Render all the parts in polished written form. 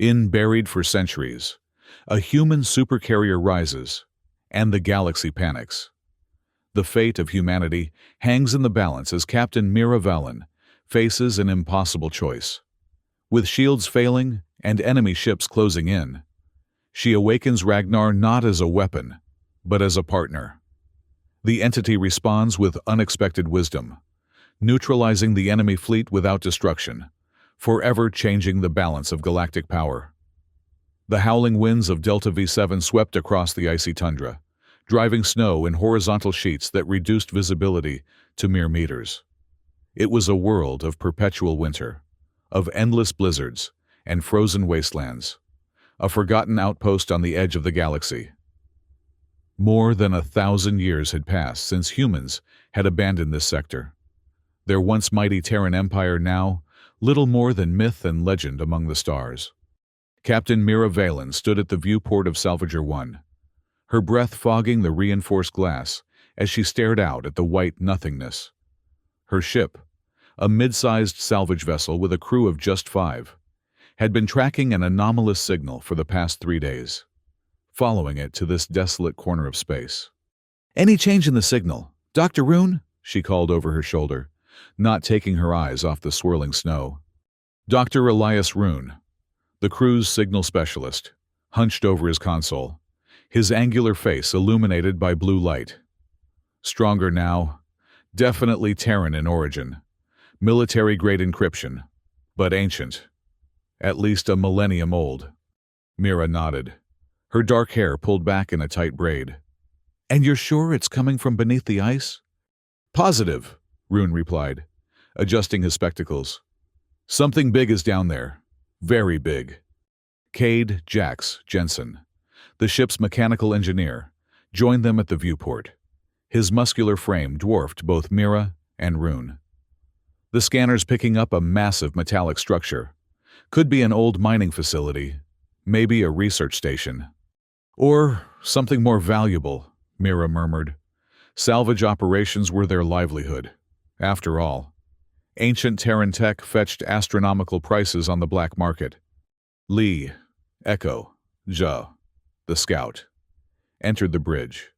Buried for centuries, a human supercarrier rises, and the galaxy panics. The fate of humanity hangs in the balance as Captain Mira Valen faces an impossible choice. With shields failing and enemy ships closing in, she awakens Ragnar not as a weapon, but as a partner. The entity responds with unexpected wisdom, neutralizing the enemy fleet without destruction, forever changing the balance of galactic power. The howling winds of Delta V7 swept across the icy tundra, driving snow in horizontal sheets that reduced visibility to mere meters. It was a world of perpetual winter, of endless blizzards and frozen wastelands, a forgotten outpost on the edge of the galaxy. More than 1,000 years had passed since humans had abandoned this sector. Their once mighty Terran empire now little more than myth and legend among the stars. Captain Mira Valen stood at the viewport of Salvager 1, her breath fogging the reinforced glass as she stared out at the white nothingness. Her ship, a mid-sized salvage vessel with a crew of just 5, had been tracking an anomalous signal for the past 3 days, following it to this desolate corner of space. "Any change in the signal, Dr. Rune?" she called over her shoulder, not taking her eyes off the swirling snow. Dr. Elias Rune, the crew's signal specialist, hunched over his console, his angular face illuminated by blue light. Stronger now, definitely Terran in origin, military-grade encryption, but ancient, at least a millennium old. Mira nodded, her dark hair pulled back in a tight braid. "And you're sure it's coming from beneath the ice?" "Positive," Rune replied, adjusting his spectacles. "Something big is down there. Very big." Cade Jax Jensen, the ship's mechanical engineer, joined them at the viewport. His muscular frame dwarfed both Mira and Rune. The scanner's picking up a massive metallic structure. Could be an old mining facility, maybe a research station. "Or something more valuable," Mira murmured. Salvage operations were their livelihood. After all, ancient Terran tech fetched astronomical prices on the black market. Lee, Echo, Ja, the scout, entered the bridge,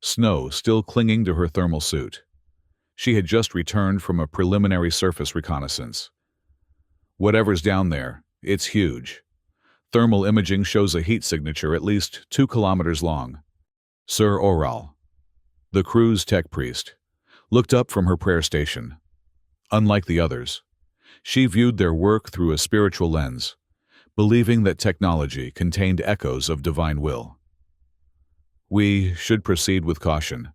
snow still clinging to her thermal suit. She had just returned from a preliminary surface reconnaissance. "Whatever's down there, it's huge. Thermal imaging shows a heat signature at least 2 kilometers long." Sir Oral, the crew's tech priest, looked up from her prayer station. Unlike the others, she viewed their work through a spiritual lens, believing that technology contained echoes of divine will. "We should proceed with caution.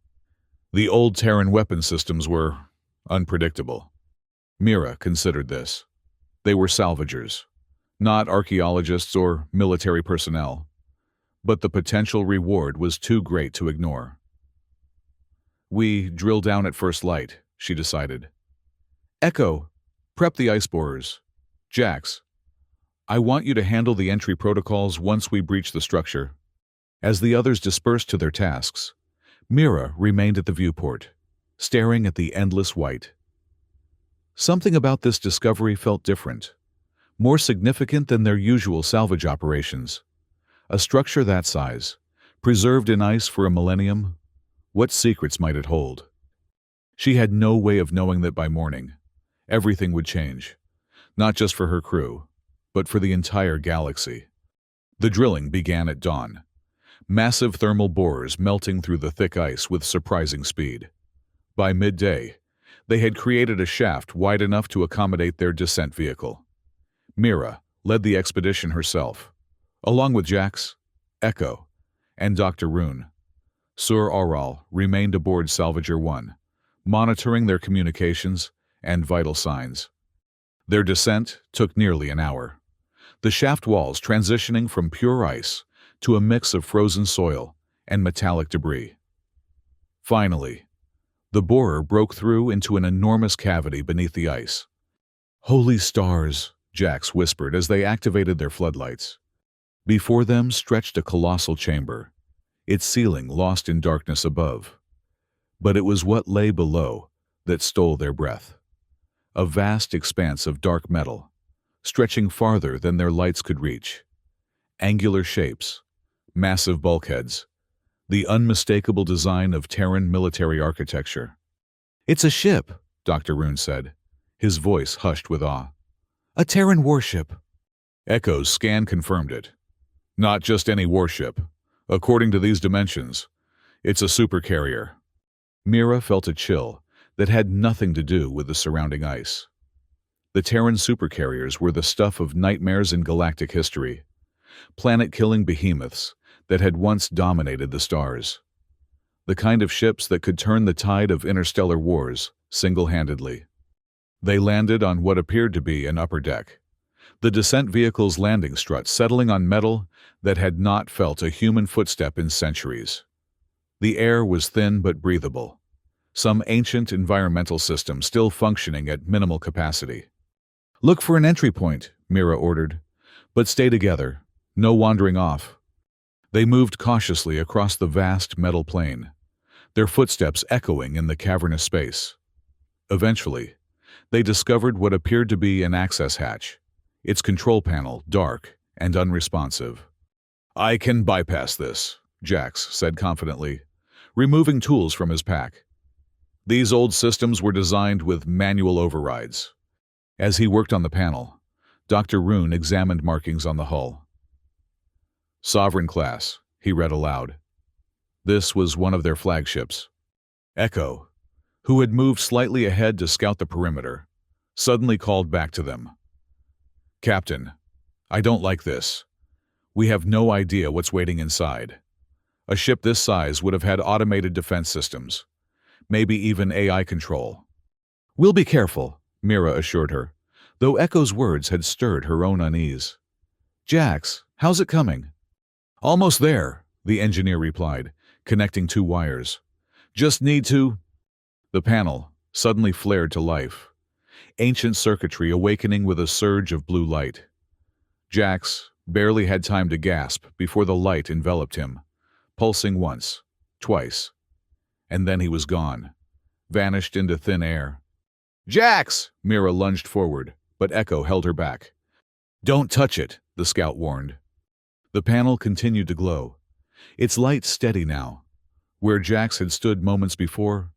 The old Terran weapon systems were unpredictable." Mira considered this. They were salvagers, not archaeologists or military personnel, but the potential reward was too great to ignore. "We drill down at first light," she decided. "Echo, prep the ice borers. Jax, I want you to handle the entry protocols once we breach the structure." As the others dispersed to their tasks, Mira remained at the viewport, staring at the endless white. Something about this discovery felt different, more significant than their usual salvage operations. A structure that size, preserved in ice for a millennium, what secrets might it hold? She had no way of knowing that by morning, everything would change, not just for her crew, but for the entire galaxy. The drilling began at dawn, massive thermal borers melting through the thick ice with surprising speed. By midday, they had created a shaft wide enough to accommodate their descent vehicle. Mira led the expedition herself, along with Jax, Echo, and Dr. Rune. Sir Oral remained aboard Salvager 1, monitoring their communications and vital signs. Their descent took nearly an hour, the shaft walls transitioning from pure ice to a mix of frozen soil and metallic debris. Finally, the borer broke through into an enormous cavity beneath the ice. "Holy stars," Jax whispered as they activated their floodlights. Before them stretched a colossal chamber, its ceiling lost in darkness above. But it was what lay below that stole their breath. A vast expanse of dark metal, stretching farther than their lights could reach, Angular shapes, massive bulkheads, the unmistakable design of Terran military architecture. "It's a ship," Dr. Rune said, his voice hushed with awe. "A Terran warship." Echo's scan confirmed it. "Not just any warship. According to these dimensions, it's a supercarrier." Mira felt a chill that had nothing to do with the surrounding ice. The Terran supercarriers were the stuff of nightmares in galactic history, planet-killing behemoths that had once dominated the stars. The kind of ships that could turn the tide of interstellar wars single-handedly. They landed on what appeared to be an upper deck, the descent vehicle's landing strut settling on metal that had not felt a human footstep in centuries. The air was thin but breathable, some ancient environmental system still functioning at minimal capacity. "Look for an entry point," Mira ordered, "but stay together, no wandering off." They moved cautiously across the vast metal plain, their footsteps echoing in the cavernous space. Eventually, they discovered what appeared to be an access hatch, its control panel dark and unresponsive. "I can bypass this," Jax said confidently, removing tools from his pack. These old systems were designed with manual overrides. As he worked on the panel, Dr. Rune examined markings on the hull. "Sovereign class," he read aloud. This was one of their flagships. Echo, who had moved slightly ahead to scout the perimeter, suddenly called back to them. "Captain, I don't like this. We have no idea what's waiting inside. A ship this size would have had automated defense systems, maybe even AI control." "We'll be careful," Mira assured her, though Echo's words had stirred her own unease. "Jax, how's it coming?" "Almost there," the engineer replied, connecting two wires. "Just need to—" The panel suddenly flared to life, ancient circuitry awakening with a surge of blue light. Jax barely had time to gasp before the light enveloped him, pulsing once, twice, and then he was gone, vanished into thin air. "Jax!" Mira lunged forward, but Echo held her back. "Don't touch it," the scout warned. The panel continued to glow, its light steady now. Where Jax had stood moments before,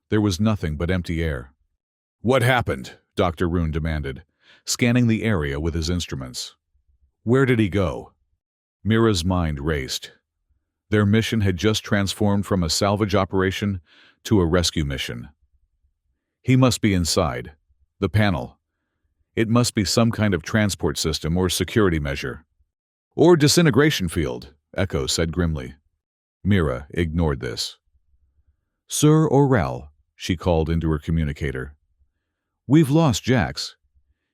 there was nothing but empty air. "What happened?" Dr. Rune demanded, scanning the area with his instruments. "Where did he go?" Mira's mind raced. Their mission had just transformed from a salvage operation to a rescue mission. He must be inside. The panel. It must be some kind of transport system or security measure. "Or disintegration field," Echo said grimly. Mira ignored this. "Sir Orel," she called into her communicator. "We've lost Jax.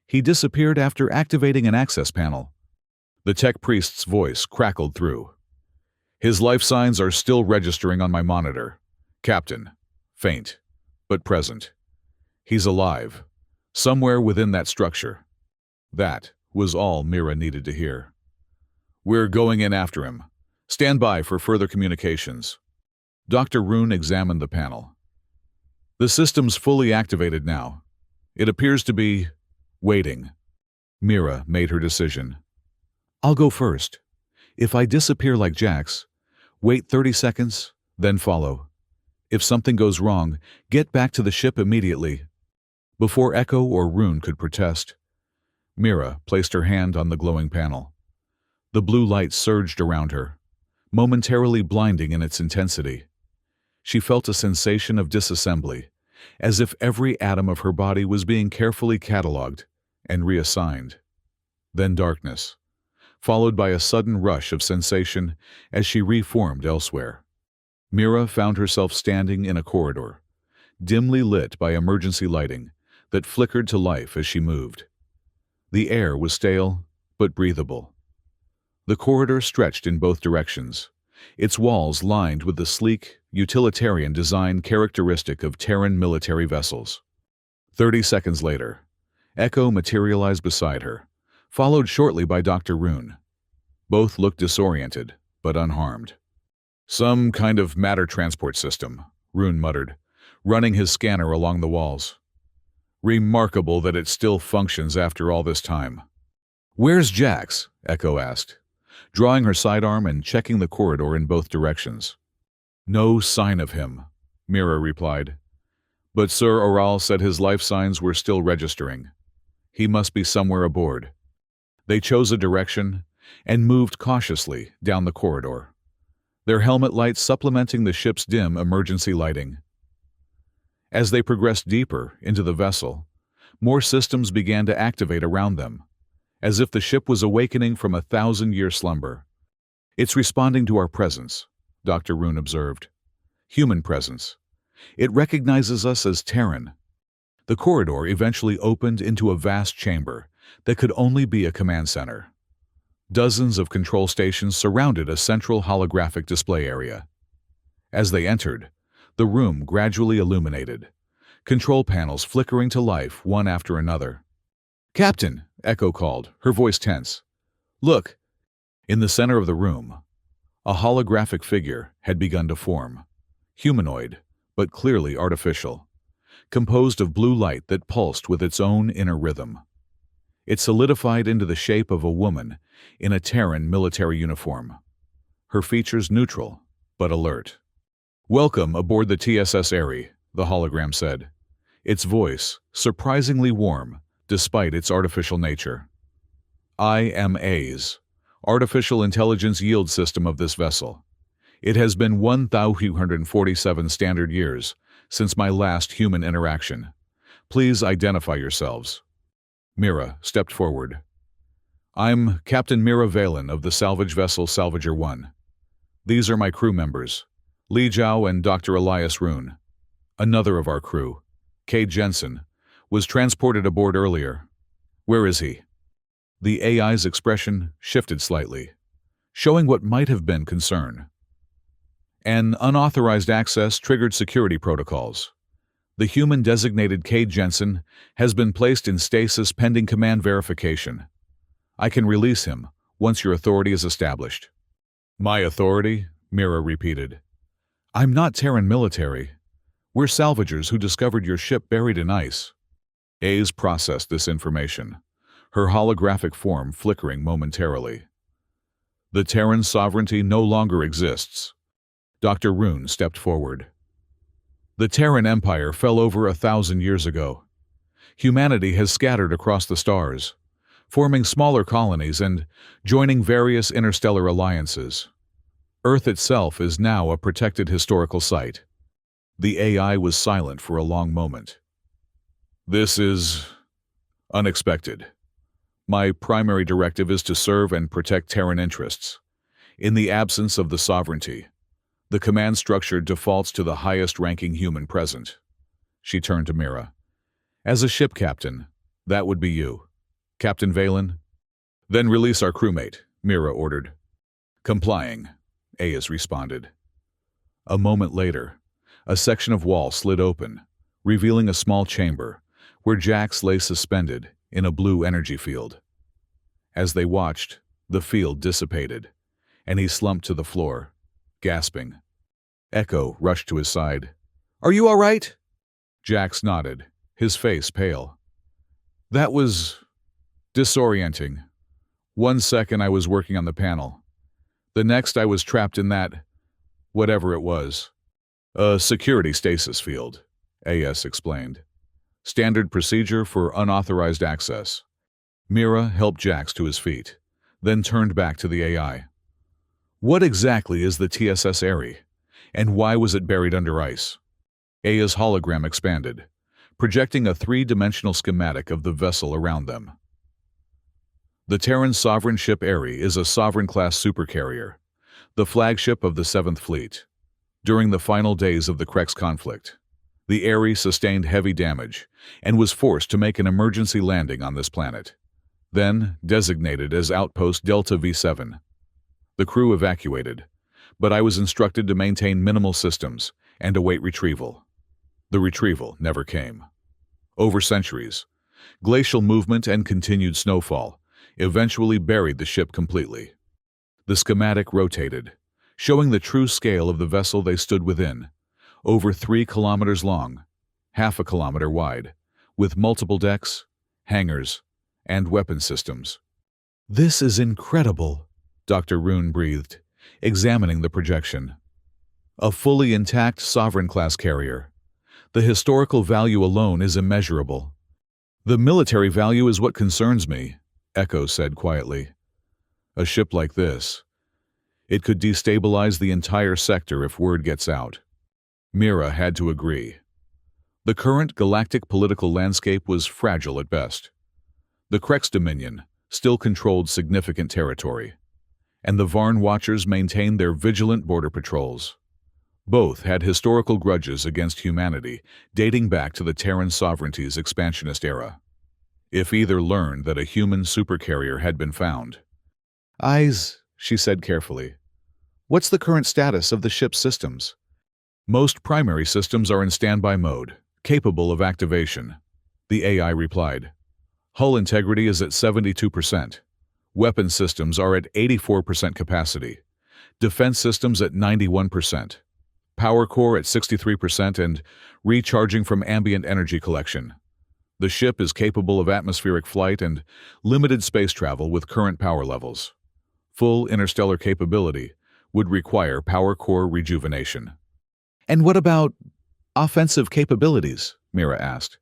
He disappeared after activating an access panel." The tech priest's voice crackled through. "His life signs are still registering on my monitor. Captain. Faint, but present. He's alive, somewhere within that structure." That was all Mira needed to hear. "We're going in after him. Stand by for further communications." Dr. Rune examined the panel. "The system's fully activated now. It appears to be waiting." Mira made her decision. "I'll go first. If I disappear like Jax, wait 30 seconds, then follow. If something goes wrong, get back to the ship immediately." Before Echo or Rune could protest, Mira placed her hand on the glowing panel. The blue light surged around her, momentarily blinding in its intensity. She felt a sensation of disassembly, as if every atom of her body was being carefully catalogued and reassigned. Then darkness, followed by a sudden rush of sensation as she reformed elsewhere. Mira found herself standing in a corridor, dimly lit by emergency lighting that flickered to life as she moved. The air was stale, but breathable. The corridor stretched in both directions, its walls lined with the sleek, utilitarian design characteristic of Terran military vessels. 30 seconds later, Echo materialized beside her, followed shortly by Dr. Rune. Both looked disoriented, but unharmed. "Some kind of matter transport system," Rune muttered, running his scanner along the walls. "Remarkable that it still functions after all this time." "Where's Jax?" Echo asked. drawing her sidearm and checking the corridor in both directions. "No sign of him," Mira replied. But Sir Oral said his life signs were still registering. He must be somewhere aboard. They chose a direction and moved cautiously down the corridor, their helmet lights supplementing the ship's dim emergency lighting. As they progressed deeper into the vessel, more systems began to activate around them, as if the ship was awakening from a 1,000-year slumber. "It's responding to our presence," Dr. Rune observed. "Human presence. It recognizes us as Terran." The corridor eventually opened into a vast chamber that could only be a command center. Dozens of control stations surrounded a central holographic display area. As they entered, the room gradually illuminated, control panels flickering to life one after another. "Captain," Echo called, her voice tense. "Look!" In the center of the room, a holographic figure had begun to form, humanoid, but clearly artificial, composed of blue light that pulsed with its own inner rhythm. It solidified into the shape of a woman in a Terran military uniform, her features neutral but alert. "Welcome aboard the TSS Aerie," the hologram said, its voice surprisingly warm despite its artificial nature. "I am A's, artificial intelligence yield system of this vessel. It has been 1,247 standard years since my last human interaction. Please identify yourselves." Mira stepped forward. "I'm Captain Mira Valen of the salvage vessel Salvager 1. These are my crew members, Li Zhao and Dr. Elias Rune. Another of our crew, Kay Jensen, was transported aboard earlier. Where is he?" The AI's expression shifted slightly, showing what might have been concern. "An unauthorized access triggered security protocols. The human-designated Kay Jensen has been placed in stasis pending command verification. I can release him once your authority is established." "My authority?" Mira repeated. "I'm not Terran military. We're salvagers who discovered your ship buried in ice." A's processed this information, her holographic form flickering momentarily. "The Terran sovereignty no longer exists." Dr. Rune stepped forward. "The Terran Empire fell over 1,000 years ago. Humanity has scattered across the stars, forming smaller colonies and joining various interstellar alliances. Earth itself is now a protected historical site." The AI was silent for a long moment. "This is unexpected. My primary directive is to serve and protect Terran interests. In the absence of the sovereignty, the command structure defaults to the highest-ranking human present." She turned to Mira. "As a ship captain, that would be you. Captain Valen?" "Then release our crewmate," Mira ordered. "Complying," Aes responded. A moment later, a section of wall slid open, revealing a small chamber where Jax lay suspended in a blue energy field. As they watched, the field dissipated, and he slumped to the floor, gasping. Echo rushed to his side. "Are you all right?" Jax nodded, his face pale. "That was disorienting. 1 second I was working on the panel. The next I was trapped in that, whatever it was. A security stasis field," AS explained. "Standard procedure for unauthorized access." Mira helped Jax to his feet, then turned back to the AI. "What exactly is the TSS Aerie, and why was it buried under ice?" Aya's hologram expanded, projecting a 3-dimensional schematic of the vessel around them. The Terran sovereign ship Aerie is a sovereign-class supercarrier, the flagship of the 7th Fleet. During the final days of the Krex conflict, the Aerie sustained heavy damage and was forced to make an emergency landing on this planet, then designated as Outpost Delta V7. The crew evacuated, but I was instructed to maintain minimal systems and await retrieval. The retrieval never came. Over centuries, glacial movement and continued snowfall eventually buried the ship completely. The schematic rotated, showing the true scale of the vessel they stood within, over 3 kilometers long, half a kilometer wide, with multiple decks, hangars, and weapon systems. "This is incredible," Dr. Rune breathed, examining the projection. A fully intact Sovereign-class carrier. The historical value alone is immeasurable. The military value is what concerns me, Echo said quietly. A ship like this. It could destabilize the entire sector if word gets out. Mira had to agree. The current galactic political landscape was fragile at best. The Krex Dominion still controlled significant territory, and the Varn Watchers maintained their vigilant border patrols. Both had historical grudges against humanity dating back to the Terran sovereignty's expansionist era. If either learned that a human supercarrier had been found. "Eyes," she said carefully. "What's the current status of the ship's systems?" "Most primary systems are in standby mode, capable of activation," the AI replied. "Hull integrity is at 72%. Weapon systems are at 84% capacity. Defense systems at 91%. Power core at 63% and recharging from ambient energy collection. The ship is capable of atmospheric flight and limited space travel with current power levels. Full interstellar capability would require power core rejuvenation." "And what about offensive capabilities?" Mira asked.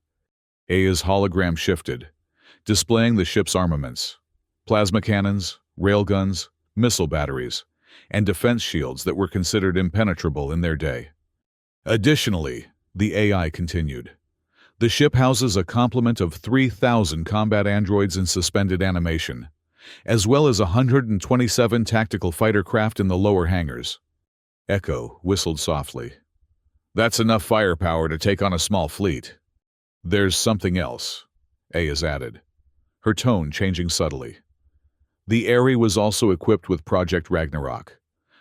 Aya's hologram shifted, displaying the ship's armaments: plasma cannons, railguns, missile batteries, and defense shields that were considered impenetrable in their day. Additionally, the AI continued, the ship houses a complement of 3,000 combat androids in suspended animation, as well as 127 tactical fighter craft in the lower hangars. Echo whistled softly. "That's enough firepower to take on a small fleet." "There's something else," Ayaz added, her tone changing subtly. The Aerie was also equipped with Project Ragnarok,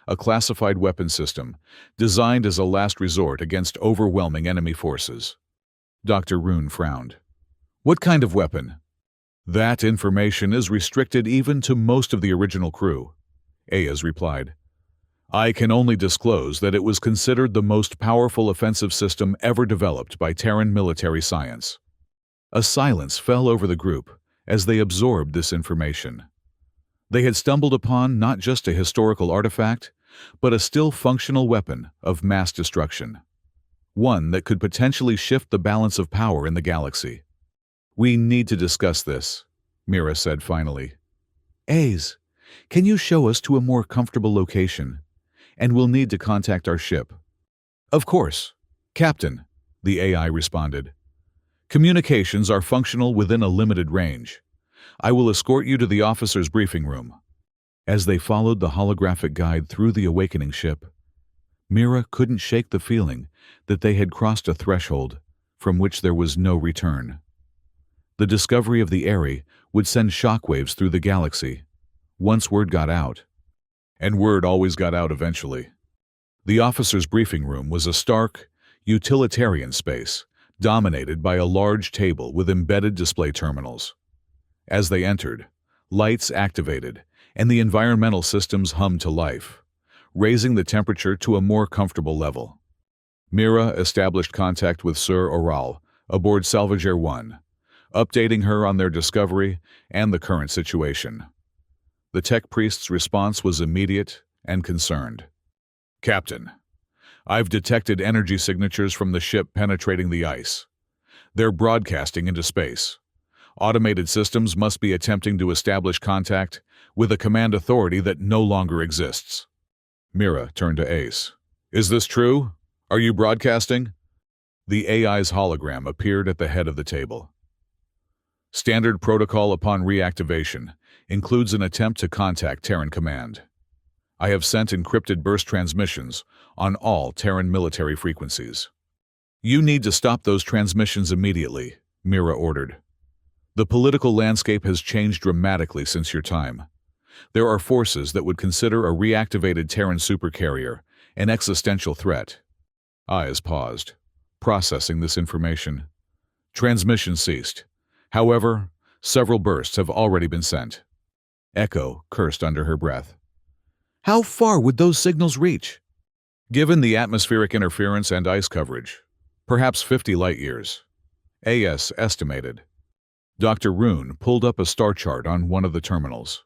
a classified weapon system designed as a last resort against overwhelming enemy forces. Dr. Rune frowned. "What kind of weapon?" "That information is restricted even to most of the original crew," Ayaz replied. "I can only disclose that it was considered the most powerful offensive system ever developed by Terran military science." A silence fell over the group as they absorbed this information. They had stumbled upon not just a historical artifact, but a still functional weapon of mass destruction. One that could potentially shift the balance of power in the galaxy. "We need to discuss this," Mira said finally. "Ayaz, can you show us to a more comfortable location? And we'll need to contact our ship." "Of course, Captain," the AI responded. "Communications are functional within a limited range. I will escort you to the officer's briefing room." As they followed the holographic guide through the awakening ship, Mira couldn't shake the feeling that they had crossed a threshold from which there was no return. The discovery of the Aerie would send shockwaves through the galaxy, once word got out. And word always got out eventually. The officer's briefing room was a stark, utilitarian space, dominated by a large table with embedded display terminals. As they entered, lights activated, and the environmental systems hummed to life, raising the temperature to a more comfortable level. Mira established contact with Sir Oral aboard Salvager 1, updating her on their discovery and the current situation. The tech priest's response was immediate and concerned. "Captain, I've detected energy signatures from the ship penetrating the ice. They're broadcasting into space. Automated systems must be attempting to establish contact with a command authority that no longer exists." Mira turned to Ace. "Is this true? Are you broadcasting?" The AI's hologram appeared at the head of the table. "Standard protocol upon reactivation includes an attempt to contact Terran Command. I have sent encrypted burst transmissions on all Terran military frequencies." "You need to stop those transmissions immediately," Mira ordered. "The political landscape has changed dramatically since your time. There are forces that would consider a reactivated Terran supercarrier an existential threat." Ayaz paused, processing this information. Transmission ceased. However, several bursts have already been sent. Echo cursed under her breath. "How far would those signals reach?" "Given the atmospheric interference and ice coverage, perhaps 50 light-years," AS estimated. Dr. Rune pulled up a star chart on one of the terminals.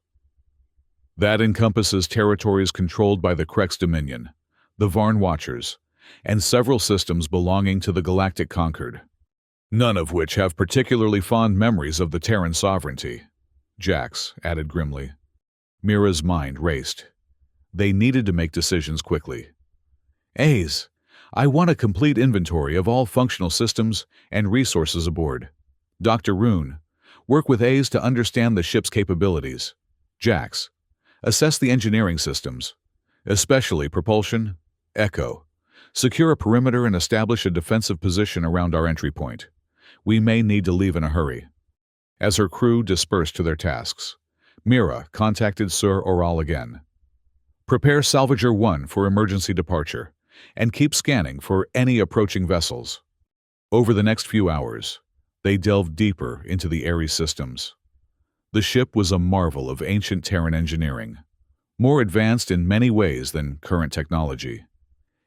That encompasses territories controlled by the Krex Dominion, the Varn Watchers, and several systems belonging to the Galactic Concord, none of which have particularly fond memories of the Terran sovereignty, Jax added grimly. Mira's mind raced. They needed to make decisions quickly. A's, I want a complete inventory of all functional systems and resources aboard. Dr. Rune, work with A's to understand the ship's capabilities. Jax, assess the engineering systems, especially propulsion. Echo, secure a perimeter and establish a defensive position around our entry point. We may need to leave in a hurry. As her crew dispersed to their tasks, Mira contacted Sir Oral again. Prepare Salvager 1 for emergency departure, and keep scanning for any approaching vessels. Over the next few hours, they delved deeper into the Ares systems. The ship was a marvel of ancient Terran engineering, more advanced in many ways than current technology.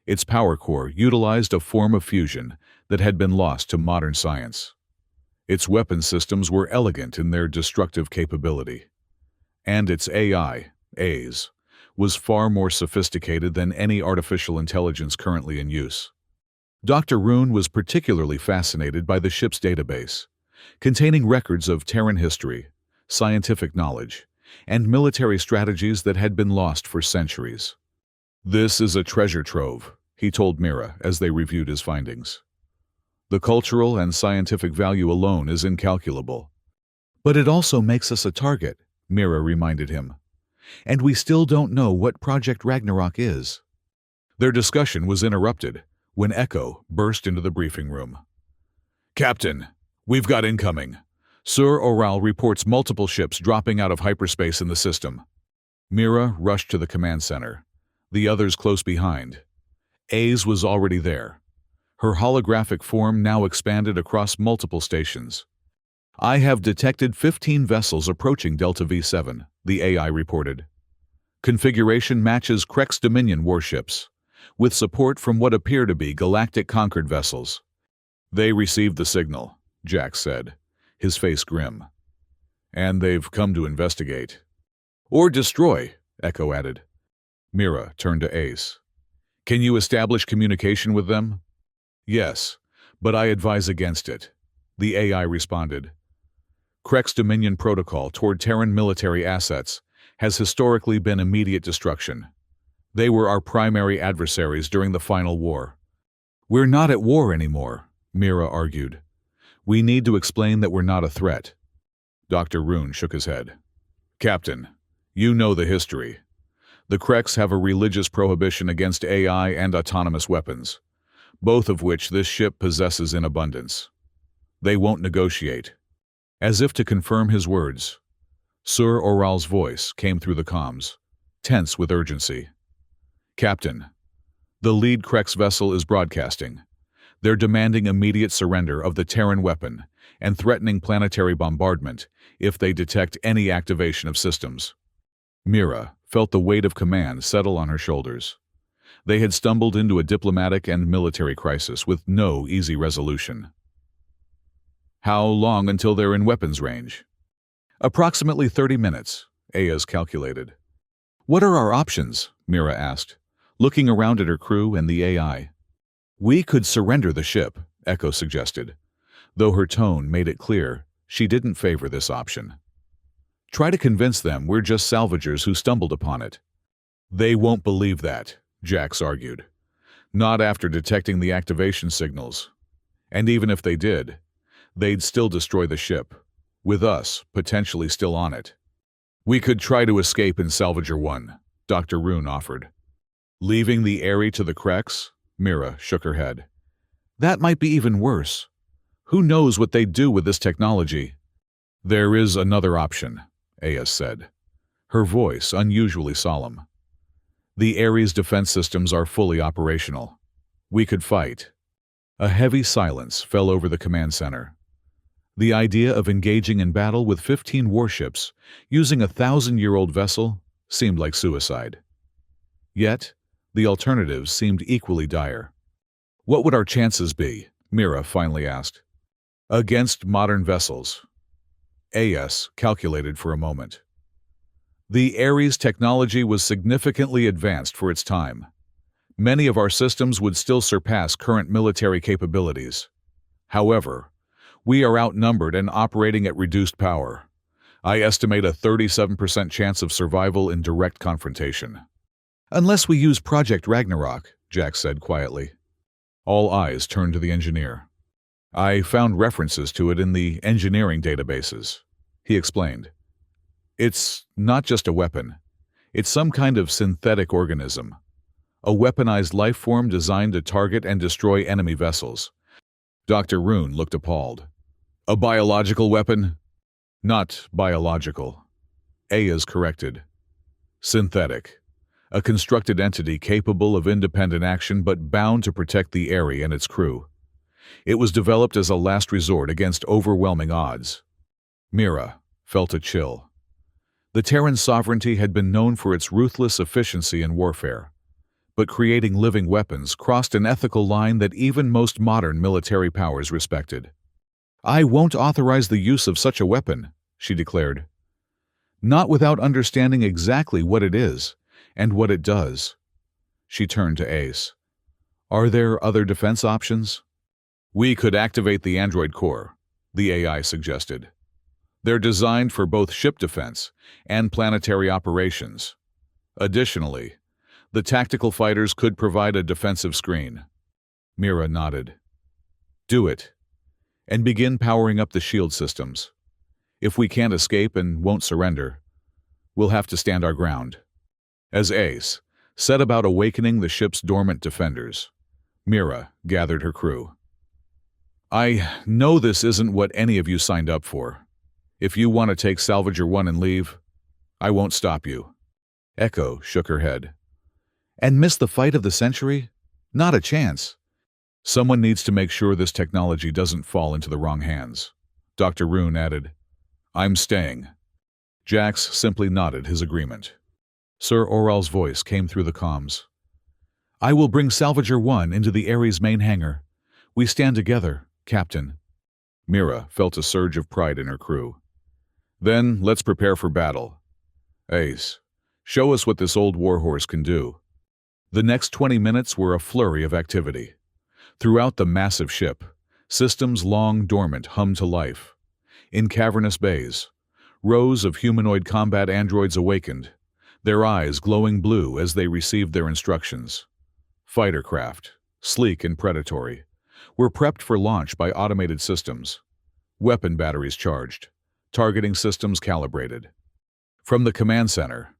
Its power core utilized a form of fusion that had been lost to modern science. Its weapon systems were elegant in their destructive capability. And its AI, A's, was far more sophisticated than any artificial intelligence currently in use. Dr. Rune was particularly fascinated by the ship's database, containing records of Terran history, scientific knowledge, and military strategies that had been lost for centuries. This is a treasure trove, he told Mira as they reviewed his findings. The cultural and scientific value alone is incalculable. But it also makes us a target, Mira reminded him. And we still don't know what Project Ragnarok is. Their discussion was interrupted when Echo burst into the briefing room. Captain, we've got incoming. Sir Oral reports multiple ships dropping out of hyperspace in the system. Mira rushed to the command center, the others close behind. A's was already there. Her holographic form now expanded across multiple stations. I have detected 15 vessels approaching Delta V7, the AI reported. Configuration matches Krex Dominion warships, with support from what appear to be Galactic Concord vessels. They received the signal, Jax said, his face grim. And they've come to investigate. Or destroy, Echo added. Mira turned to Ace. Can you establish communication with them? Yes, but I advise against it, the AI responded. Krex Dominion protocol toward Terran military assets has historically been immediate destruction. They were our primary adversaries during the final war. We're not at war anymore, Mira argued. We need to explain that we're not a threat. Dr. Rune shook his head. Captain, you know the history. The Krex have a religious prohibition against AI and autonomous weapons, both of which this ship possesses in abundance. They won't negotiate. As if to confirm his words, Sir Oral's voice came through the comms, tense with urgency. Captain, the lead Krex vessel is broadcasting. They're demanding immediate surrender of the Terran weapon and threatening planetary bombardment if they detect any activation of systems. Mira felt the weight of command settle on her shoulders. They had stumbled into a diplomatic and military crisis with no easy resolution. How long until they're in weapons range? Approximately 30 minutes, Ayaz calculated. What are our options? Mira asked, looking around at her crew and the AI. We could surrender the ship, Echo suggested, though her tone made it clear she didn't favor this option. Try to convince them we're just salvagers who stumbled upon it. They won't believe that, Jax argued. Not after detecting the activation signals. And even if they did, they'd still destroy the ship, with us potentially still on it. We could try to escape in Salvager 1, Dr. Rune offered. Leaving the Aerie to the Krex? Mira shook her head. That might be even worse. Who knows what they'd do with this technology? There is another option, Ayaz said, her voice unusually solemn. The Ares defense systems are fully operational. We could fight. A heavy silence fell over the command center. The idea of engaging in battle with 15 warships using a 1,000-year-old vessel seemed like suicide. Yet, the alternatives seemed equally dire. What would our chances be? Mira finally asked. Against modern vessels. Ayaz calculated for a moment. The Ares technology was significantly advanced for its time. Many of our systems would still surpass current military capabilities. However, we are outnumbered and operating at reduced power. I estimate a 37% chance of survival in direct confrontation. Unless we use Project Ragnarok, Jack said quietly. All eyes turned to the engineer. I found references to it in the engineering databases, he explained. It's not just a weapon. It's some kind of synthetic organism. A weaponized life form designed to target and destroy enemy vessels. Dr. Rune looked appalled. A biological weapon? Not biological. Aya's corrected. Synthetic. A constructed entity capable of independent action but bound to protect the Ares and its crew. It was developed as a last resort against overwhelming odds. Mira felt a chill. The Terran sovereignty had been known for its ruthless efficiency in warfare, but creating living weapons crossed an ethical line that even most modern military powers respected. I won't authorize the use of such a weapon, she declared. Not without understanding exactly what it is and what it does. She turned to Ace. Are there other defense options? We could activate the android core, the AI suggested. They're designed for both ship defense and planetary operations. Additionally, the tactical fighters could provide a defensive screen. Mira nodded. Do it, and begin powering up the shield systems. If we can't escape and won't surrender, we'll have to stand our ground. As Ace set about awakening the ship's dormant defenders, Mira gathered her crew. I know this isn't what any of you signed up for. If you want to take Salvager 1 and leave, I won't stop you. Echo shook her head. And miss the fight of the century? Not a chance. Someone needs to make sure this technology doesn't fall into the wrong hands. Dr. Rune added, I'm staying. Jax simply nodded his agreement. Sir Oral's voice came through the comms. I will bring Salvager 1 into the Ares main hangar. We stand together, Captain. Mira felt a surge of pride in her crew. Then let's prepare for battle. Ace, show us what this old warhorse can do. The next 20 minutes were a flurry of activity. Throughout the massive ship, systems long dormant hummed to life. In cavernous bays, rows of humanoid combat androids awakened, their eyes glowing blue as they received their instructions. Fighter craft, sleek and predatory, were prepped for launch by automated systems. Weapon batteries charged, targeting systems calibrated. From the command center,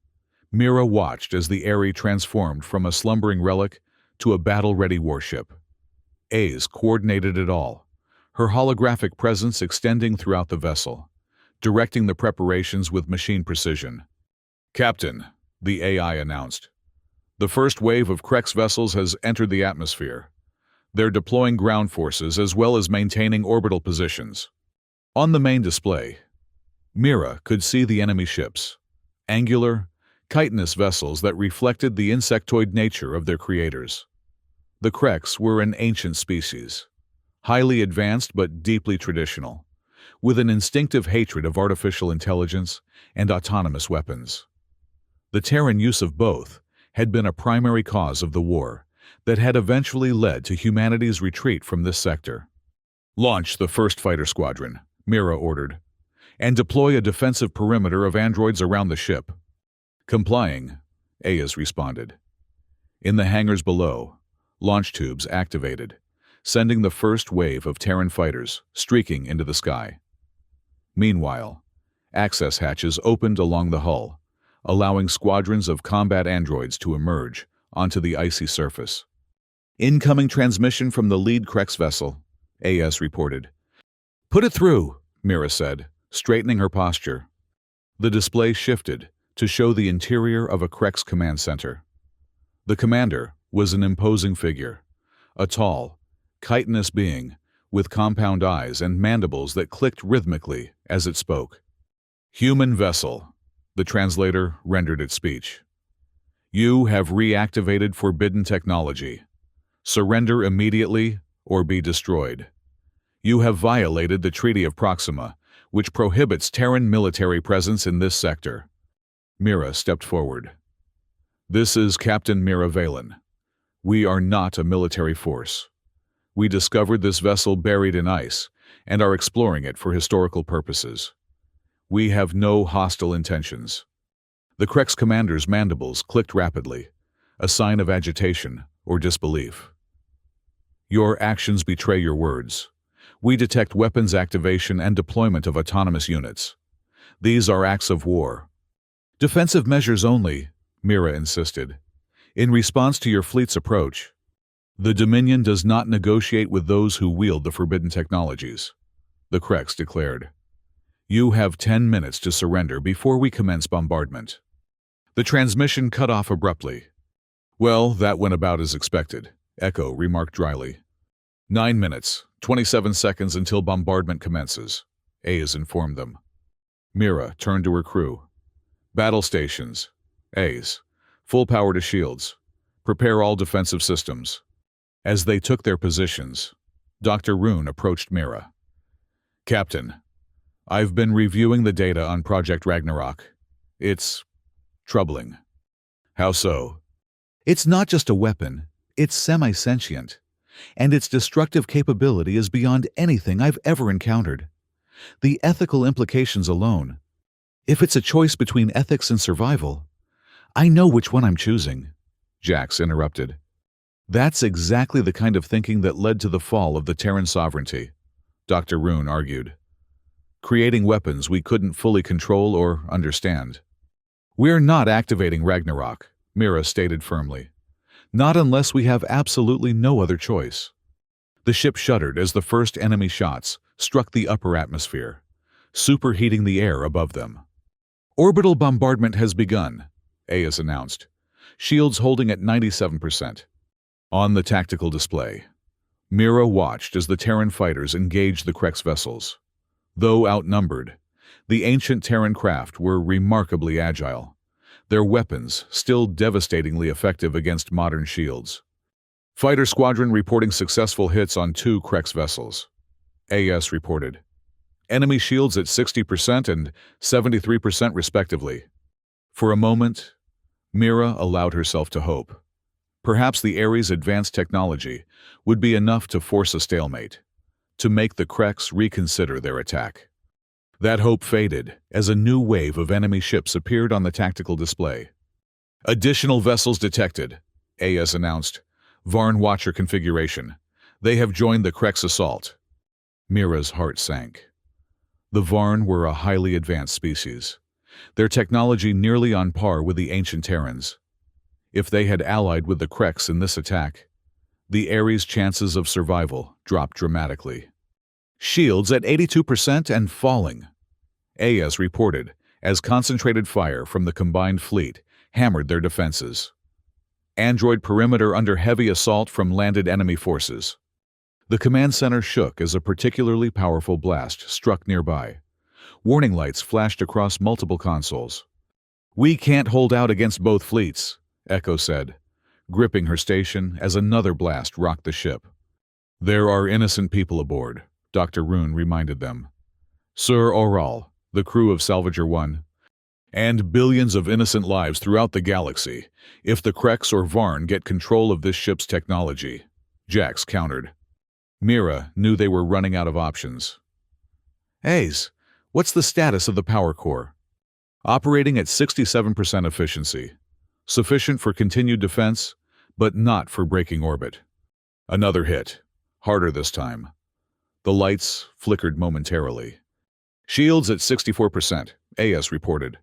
Mira watched as the Ares transformed from a slumbering relic to a battle-ready warship. Ace coordinated it all, her holographic presence extending throughout the vessel, directing the preparations with machine precision. Captain, the AI announced, the first wave of Krex vessels has entered the atmosphere. They're deploying ground forces as well as maintaining orbital positions. On the main display, Mira could see the enemy ships, angular, chitinous vessels that reflected the insectoid nature of their creators. The Krex were an ancient species, highly advanced but deeply traditional, with an instinctive hatred of artificial intelligence and autonomous weapons. The Terran use of both had been a primary cause of the war that had eventually led to humanity's retreat from this sector. Launch the first fighter squadron, Mira ordered, and deploy a defensive perimeter of androids around the ship. Complying, Ayas responded. In the hangars below, launch tubes activated, sending the first wave of Terran fighters streaking into the sky. Meanwhile, access hatches opened along the hull, allowing squadrons of combat androids to emerge onto the icy surface. Incoming transmission from the lead Krex vessel, AS reported. Put it through, Mira said, straightening her posture. The display shifted to show the interior of a Krex command center. The commander was an imposing figure, a tall, chitinous being with compound eyes and mandibles that clicked rhythmically as it spoke. Human vessel, the translator rendered its speech. You have reactivated forbidden technology. Surrender immediately or be destroyed. You have violated the Treaty of Proxima, which prohibits Terran military presence in this sector. Mira stepped forward. This is Captain Mira Valen. We are not a military force. We discovered this vessel buried in ice and are exploring it for historical purposes. We have no hostile intentions. The Krex commander's mandibles clicked rapidly, a sign of agitation or disbelief. Your actions betray your words. We detect weapons activation and deployment of autonomous units. These are acts of war. Defensive measures only, Mira insisted. In response to your fleet's approach, the Dominion does not negotiate with those who wield the forbidden technologies, the Krex declared. You have 10 minutes to surrender before we commence bombardment. The transmission cut off abruptly. Well, that went about as expected, Echo remarked dryly. 9 minutes, 27 seconds until bombardment commences, A's informed them. Mira turned to her crew. Battle stations. A's. Full power to shields. Prepare all defensive systems. As they took their positions, Dr. Rune approached Mira. Captain, I've been reviewing the data on Project Ragnarok. It's troubling. How so? It's not just a weapon. It's semi-sentient. And its destructive capability is beyond anything I've ever encountered. The ethical implications alone. If it's a choice between ethics and survival, I know which one I'm choosing, Jax interrupted. That's exactly the kind of thinking that led to the fall of the Terran sovereignty, Dr. Rune argued. Creating weapons we couldn't fully control or understand. We're not activating Ragnarok, Mira stated firmly. Not unless we have absolutely no other choice. The ship shuddered as the first enemy shots struck the upper atmosphere, superheating the air above them. Orbital bombardment has begun, AIS announced, shields holding at 97%. On the tactical display, Mira watched as the Terran fighters engaged the Krex vessels. Though outnumbered, the ancient Terran craft were remarkably agile, their weapons still devastatingly effective against modern shields. Fighter squadron reporting successful hits on 2 Krex vessels, AS reported. Enemy shields at 60% and 73% respectively. For a moment, Mira allowed herself to hope. Perhaps the Ares' advanced technology would be enough to force a stalemate, to make the Krex reconsider their attack. That hope faded as a new wave of enemy ships appeared on the tactical display. Additional vessels detected, AS announced. Varn Watcher configuration. They have joined the Krex assault. Mira's heart sank. The Varn were a highly advanced species, their technology nearly on par with the ancient Terrans. If they had allied with the Krex in this attack, the Ares' chances of survival dropped dramatically. Shields at 82% and falling, AS reported, as concentrated fire from the combined fleet hammered their defenses. Android perimeter under heavy assault from landed enemy forces. The command center shook as a particularly powerful blast struck nearby. Warning lights flashed across multiple consoles. We can't hold out against both fleets, Echo said, gripping her station as another blast rocked the ship. There are innocent people aboard, Dr. Rune reminded them. Sir Oral, the crew of Salvager 1, and billions of innocent lives throughout the galaxy if the Krex or Varn get control of this ship's technology, Jax countered. Mira knew they were running out of options. A's, what's the status of the power core? Operating at 67% efficiency. Sufficient for continued defense, but not for breaking orbit. Another hit, harder this time. The lights flickered momentarily. Shields at 64%, AS reported.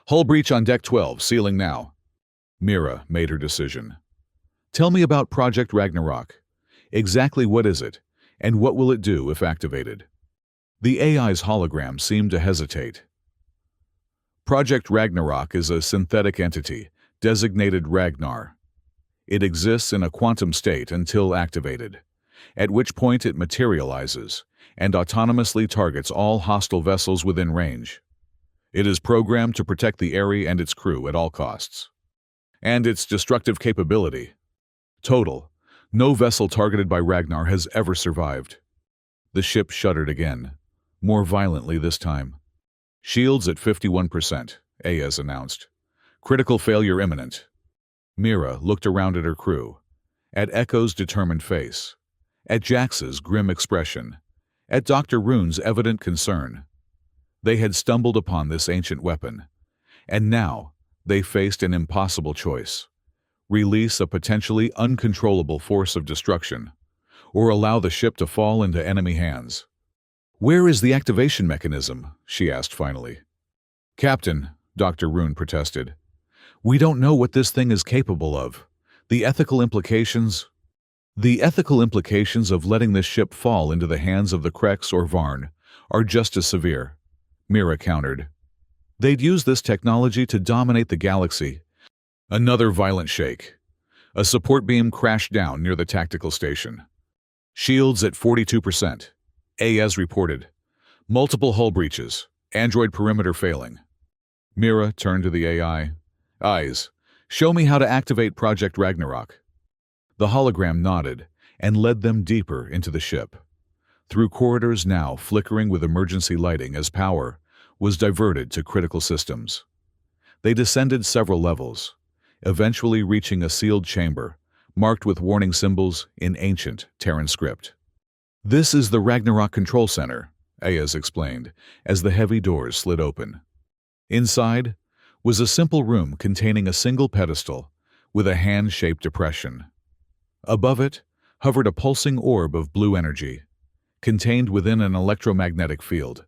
Hull breach on Deck 12, sealing now. Mira made her decision. Tell me about Project Ragnarok. Exactly what is it, and what will it do if activated? The AI's hologram seemed to hesitate. Project Ragnarok is a synthetic entity, designated Ragnar. It exists in a quantum state until activated, at which point it materializes and autonomously targets all hostile vessels within range. It is programmed to protect the Ares and its crew at all costs. And its destructive capability. Total. No vessel targeted by Ragnar has ever survived. The ship shuddered again, more violently this time. Shields at 51%, AS announced. Critical failure imminent. Mira looked around at her crew, at Echo's determined face, at Jax's grim expression, at Dr. Rune's evident concern. They had stumbled upon this ancient weapon, and now they faced an impossible choice: release a potentially uncontrollable force of destruction, or allow the ship to fall into enemy hands. "Where is the activation mechanism?" she asked finally. "Captain," Dr. Rune protested, "we don't know what this thing is capable of. The ethical implications of letting this ship fall into the hands of the Krex or Varn are just as severe," Mira countered. "They'd use this technology to dominate the galaxy." Another violent shake. A support beam crashed down near the tactical station. "Shields at 42%. AS reported. Multiple hull breaches. Android perimeter failing." Mira turned to the AI. "Eyes, show me how to activate Project Ragnarok." The hologram nodded and led them deeper into the ship, through corridors now flickering with emergency lighting as power was diverted to critical systems. They descended several levels, eventually reaching a sealed chamber, marked with warning symbols in ancient Terran script. "This is the Ragnarok Control Center," Ayaz explained, as the heavy doors slid open. Inside was a simple room containing a single pedestal with a hand-shaped depression. Above it hovered a pulsing orb of blue energy, contained within an electromagnetic field.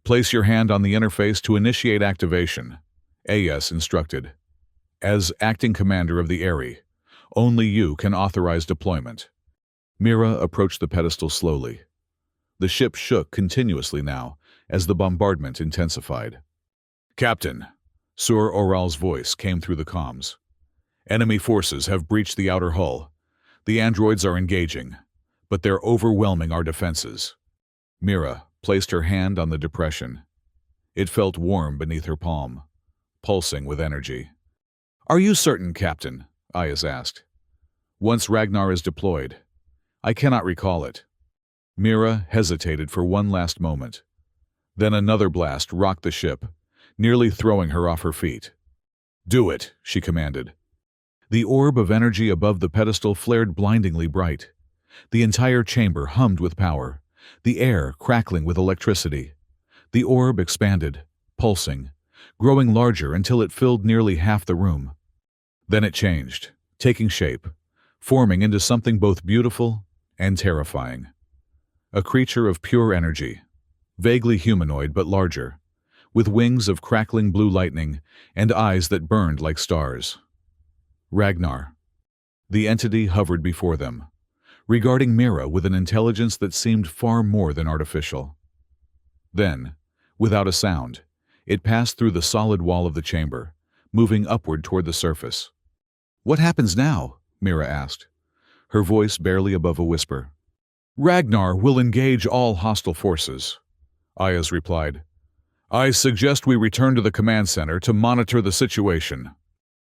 "Place your hand on the interface to initiate activation," Ayaz instructed. "As acting commander of the Aerie, only you can authorize deployment." Mira approached the pedestal slowly. The ship shook continuously now as the bombardment intensified. "Captain," Sur Oral's voice came through the comms. "Enemy forces have breached the outer hull. The androids are engaging, but they're overwhelming our defenses." Mira placed her hand on the depression. It felt warm beneath her palm, pulsing with energy. "Are you certain, Captain?" Ayaz asked. "Once Ragnar is deployed, I cannot recall it." Mira hesitated for one last moment. Then another blast rocked the ship, nearly throwing her off her feet. "Do it," she commanded. The orb of energy above the pedestal flared blindingly bright. The entire chamber hummed with power, the air crackling with electricity. The orb expanded, pulsing, growing larger until it filled nearly half the room. Then it changed, taking shape, forming into something both beautiful and terrifying. A creature of pure energy, vaguely humanoid but larger, with wings of crackling blue lightning and eyes that burned like stars. Ragnar. The entity hovered before them, regarding Mira with an intelligence that seemed far more than artificial. Then, without a sound, it passed through the solid wall of the chamber, moving upward toward the surface. "What happens now?" Mira asked, her voice barely above a whisper. "Ragnar will engage all hostile forces," Ayaz replied. "I suggest we return to the command center to monitor the situation."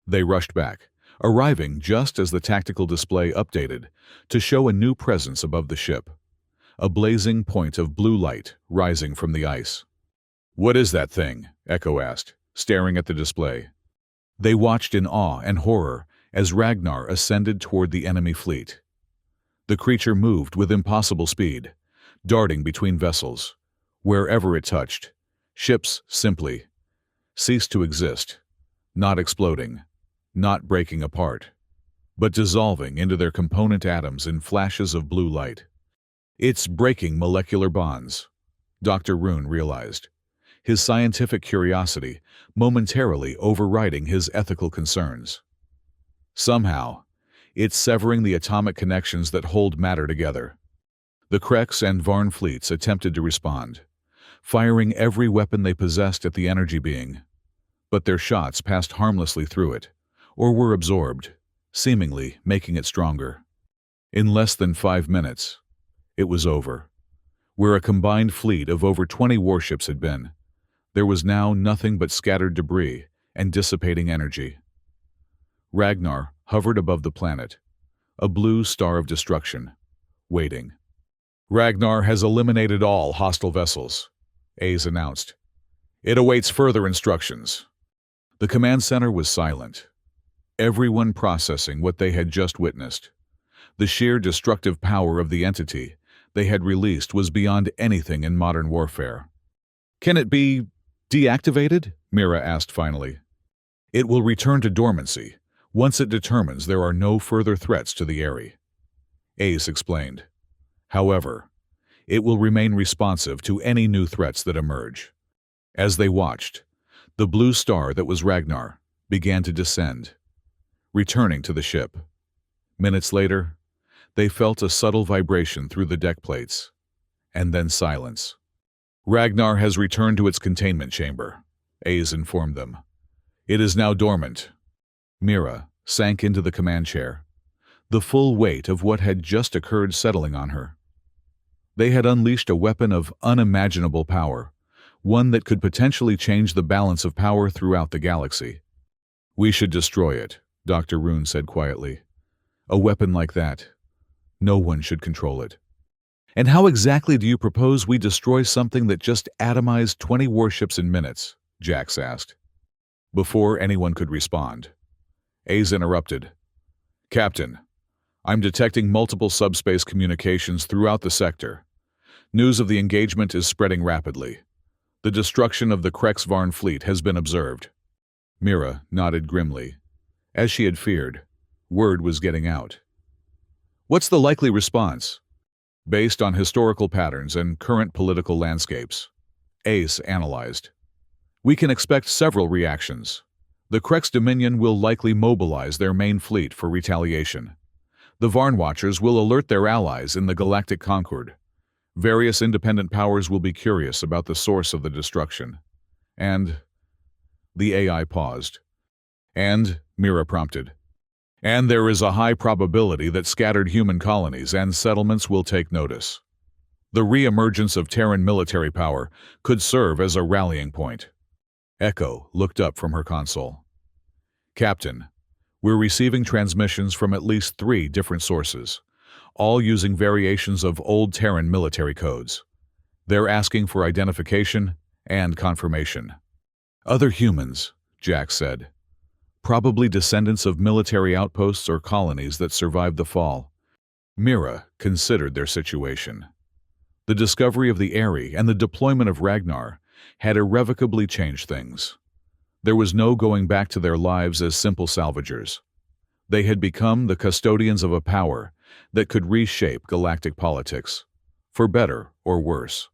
They rushed back, arriving just as the tactical display updated to show a new presence above the ship, a blazing point of blue light rising from the ice. "What is that thing?" Echo asked, staring at the display. They watched in awe and horror as Ragnar ascended toward the enemy fleet. The creature moved with impossible speed, darting between vessels. Wherever it touched, ships simply ceased to exist, not exploding, not breaking apart, but dissolving into their component atoms in flashes of blue light. "It's breaking molecular bonds," Dr. Rune realized, his scientific curiosity momentarily overriding his ethical concerns. "Somehow, it's severing the atomic connections that hold matter together." The Krex and Varn fleets attempted to respond, firing every weapon they possessed at the energy being, but their shots passed harmlessly through it, or were absorbed, seemingly making it stronger. In less than 5 minutes, it was over. Where a combined fleet of over 20 warships had been, there was now nothing but scattered debris and dissipating energy. Ragnar hovered above the planet, a blue star of destruction, waiting. "Ragnar has eliminated all hostile vessels," Ayaz announced. "It awaits further instructions." The command center was silent, everyone processing what they had just witnessed. The sheer destructive power of the entity they had released was beyond anything in modern warfare. "Can it be deactivated?" Mira asked finally. "It will return to dormancy once it determines there are no further threats to the area," Ace explained. "However, it will remain responsive to any new threats that emerge." As they watched, the blue star that was Ragnar began to descend, returning to the ship. Minutes later, they felt a subtle vibration through the deck plates, and then silence. "Ragnar has returned to its containment chamber," Ace informed them. "It is now dormant." Mira sank into the command chair, the full weight of what had just occurred settling on her. They had unleashed a weapon of unimaginable power, one that could potentially change the balance of power throughout the galaxy. "We should destroy it," Dr. Rune said quietly. "A weapon like that, no one should control it." "And how exactly do you propose we destroy something that just atomized 20 warships in minutes?" Jax asked. Before anyone could respond, Ace interrupted. "Captain, I'm detecting multiple subspace communications throughout the sector. News of the engagement is spreading rapidly. The destruction of the Krex-Varn fleet has been observed." Mira nodded grimly. As she had feared, word was getting out. "What's the likely response?" "Based on historical patterns and current political landscapes," Ace analyzed, "we can expect several reactions. The Krex Dominion will likely mobilize their main fleet for retaliation. The Varn Watchers will alert their allies in the Galactic Concord. Various independent powers will be curious about the source of the destruction. And..." The AI paused. "And," Mira prompted, "and there is a high probability that scattered human colonies and settlements will take notice. The re-emergence of Terran military power could serve as a rallying point." Echo looked up from her console. "Captain, we're receiving transmissions from at least 3 different sources, all using variations of old Terran military codes. They're asking for identification and confirmation." "Other humans," Jax said. "Probably descendants of military outposts or colonies that survived the fall." Mira considered their situation. The discovery of the Aerie and the deployment of Ragnar had irrevocably changed things. There was no going back to their lives as simple salvagers. They had become the custodians of a power that could reshape galactic politics, for better or worse.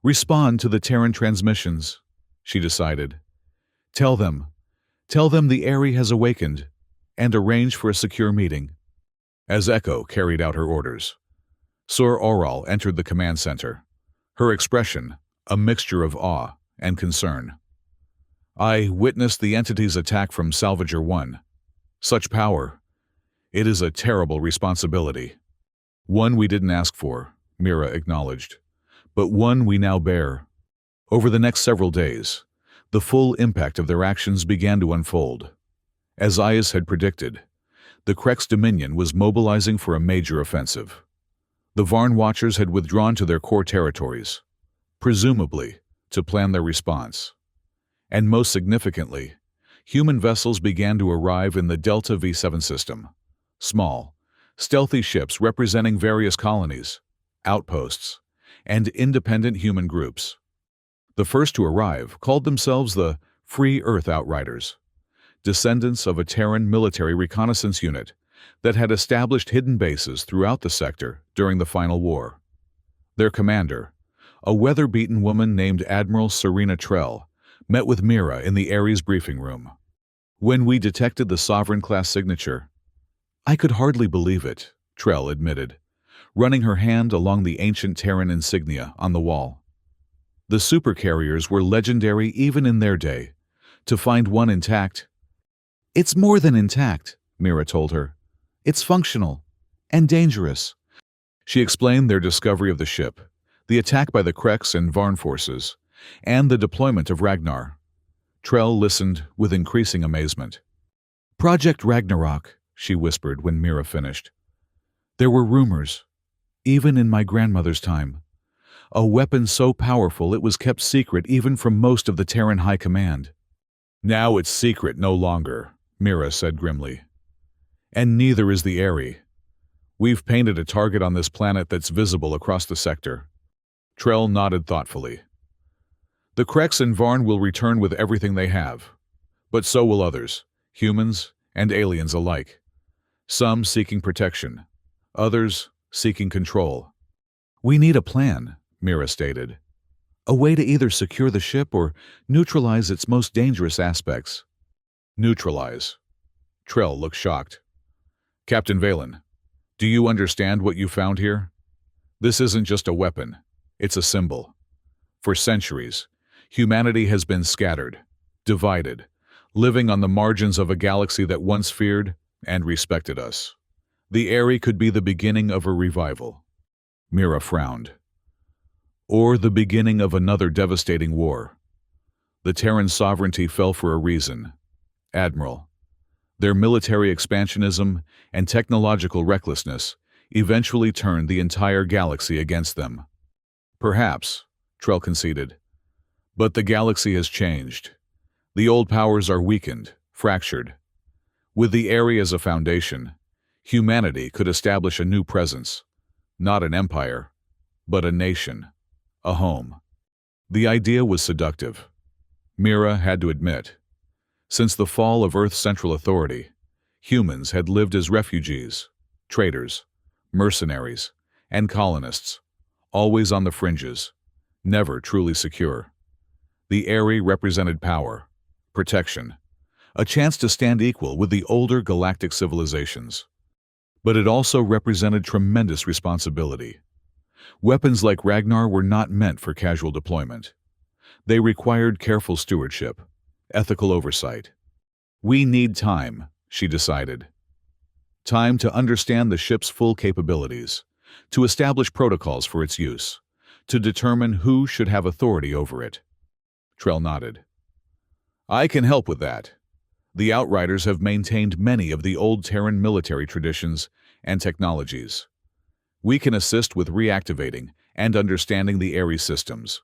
"Respond to the Terran transmissions," she decided. Tell them the Aerie has awakened, and arrange for a secure meeting." As Echo carried out her orders, Sur Oral entered the command center, her expression a mixture of awe and concern. "I witnessed the entity's attack from Salvager 1. Such power. It is a terrible responsibility. One we didn't ask for," Mira acknowledged, "but one we now bear." Over the next several days, the full impact of their actions began to unfold. As Ias had predicted, the Krex Dominion was mobilizing for a major offensive. The Varn Watchers had withdrawn to their core territories, presumably to plan their response. And most significantly, human vessels began to arrive in the Delta V7 system. Small, stealthy ships representing various colonies, outposts, and independent human groups. The first to arrive called themselves the Free Earth Outriders, descendants of a Terran military reconnaissance unit that had established hidden bases throughout the sector during the final war. Their commander, a weather-beaten woman named Admiral Serena Trell, met with Mira in the Ares briefing room. "When we detected the Sovereign-class signature, I could hardly believe it," Trell admitted, running her hand along the ancient Terran insignia on the wall. "The Supercarriers were legendary even in their day. To find one intact..." "It's more than intact," Mira told her. "It's functional and dangerous." She explained their discovery of the ship, the attack by the Krex and Varn forces, and the deployment of Ragnar. Trell listened with increasing amazement. "Project Ragnarok," she whispered when Mira finished. "There were rumors, even in my grandmother's time. A weapon so powerful it was kept secret even from most of the Terran High Command. Now it's secret no longer, Mira said grimly. And neither is the Airy. We've painted a target on this planet that's visible across the sector. Trell nodded thoughtfully. The Krex and Varn will return with everything they have. But so will others, humans and aliens alike. Some seeking protection, others seeking control. We need a plan, Mira stated. A way to either secure the ship or neutralize its most dangerous aspects. Neutralize. Trell looked shocked. Captain Valen, do you understand what you found here? This isn't just a weapon, it's a symbol. For centuries, humanity has been scattered, divided, living on the margins of a galaxy that once feared and respected us. The Airy could be the beginning of a revival. Mira frowned. Or the beginning of another devastating war. The Terran sovereignty fell for a reason. Admiral. Their military expansionism and technological recklessness eventually turned the entire galaxy against them. Perhaps, Trell conceded. But the galaxy has changed. The old powers are weakened, fractured. With the Airy as a foundation, humanity could establish a new presence. Not an empire, but a nation. A home. The idea was seductive. Mira had to admit. Since the fall of Earth's central authority, humans had lived as refugees, traders, mercenaries, and colonists, always on the fringes, never truly secure. The Airy represented power, protection, a chance to stand equal with the older galactic civilizations. But it also represented tremendous responsibility. Weapons like Ragnar were not meant for casual deployment. They required careful stewardship, ethical oversight. We need time, she decided. Time to understand the ship's full capabilities, to establish protocols for its use, to determine who should have authority over it. Trell nodded. I can help with that. The Outriders have maintained many of the old Terran military traditions and technologies. We can assist with reactivating and understanding the Airy systems.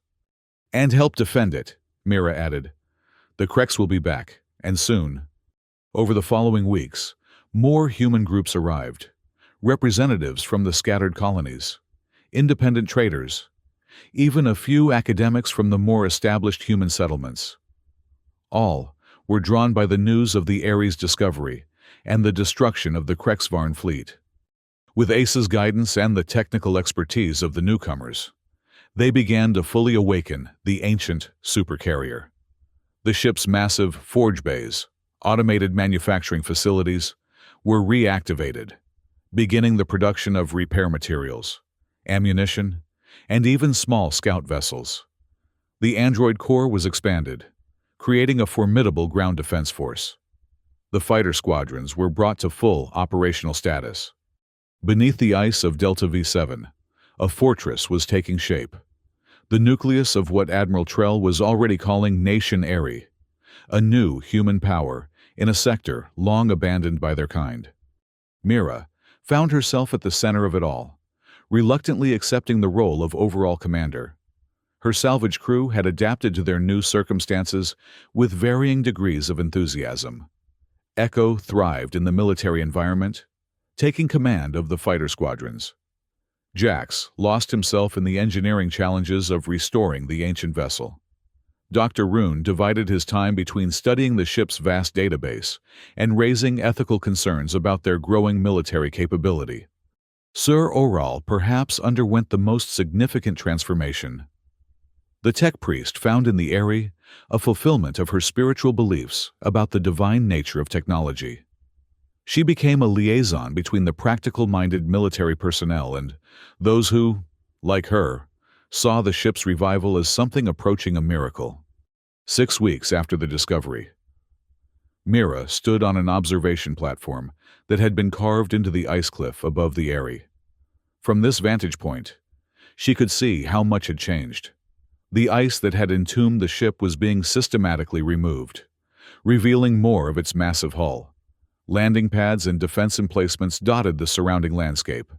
And help defend it, Mira added. The Krex will be back, and soon. Over the following weeks, more human groups arrived, representatives from the scattered colonies, independent traders, even a few academics from the more established human settlements. All were drawn by the news of the Airy's discovery and the destruction of the Krexvarn fleet. With Ace's guidance and the technical expertise of the newcomers, they began to fully awaken the ancient Supercarrier. The ship's massive forge bays, automated manufacturing facilities, were reactivated, beginning the production of repair materials, ammunition, and even small scout vessels. The android corps was expanded, creating a formidable ground defense force. The fighter squadrons were brought to full operational status. Beneath the ice of Delta V7, a fortress was taking shape. The nucleus of what Admiral Trell was already calling Nation Airy, a new human power in a sector long abandoned by their kind. Mira found herself at the center of it all, reluctantly accepting the role of overall commander. Her salvage crew had adapted to their new circumstances with varying degrees of enthusiasm. Echo thrived in the military environment, taking command of the fighter squadrons. Jax lost himself in the engineering challenges of restoring the ancient vessel. Dr. Rune divided his time between studying the ship's vast database and raising ethical concerns about their growing military capability. Sir Oral perhaps underwent the most significant transformation. The tech priest found in the Airy a fulfillment of her spiritual beliefs about the divine nature of technology. She became a liaison between the practical-minded military personnel and those who, like her, saw the ship's revival as something approaching a miracle. 6 weeks after the discovery, Mira stood on an observation platform that had been carved into the ice cliff above the Airy. From this vantage point, she could see how much had changed. The ice that had entombed the ship was being systematically removed, revealing more of its massive hull. Landing pads and defense emplacements dotted the surrounding landscape.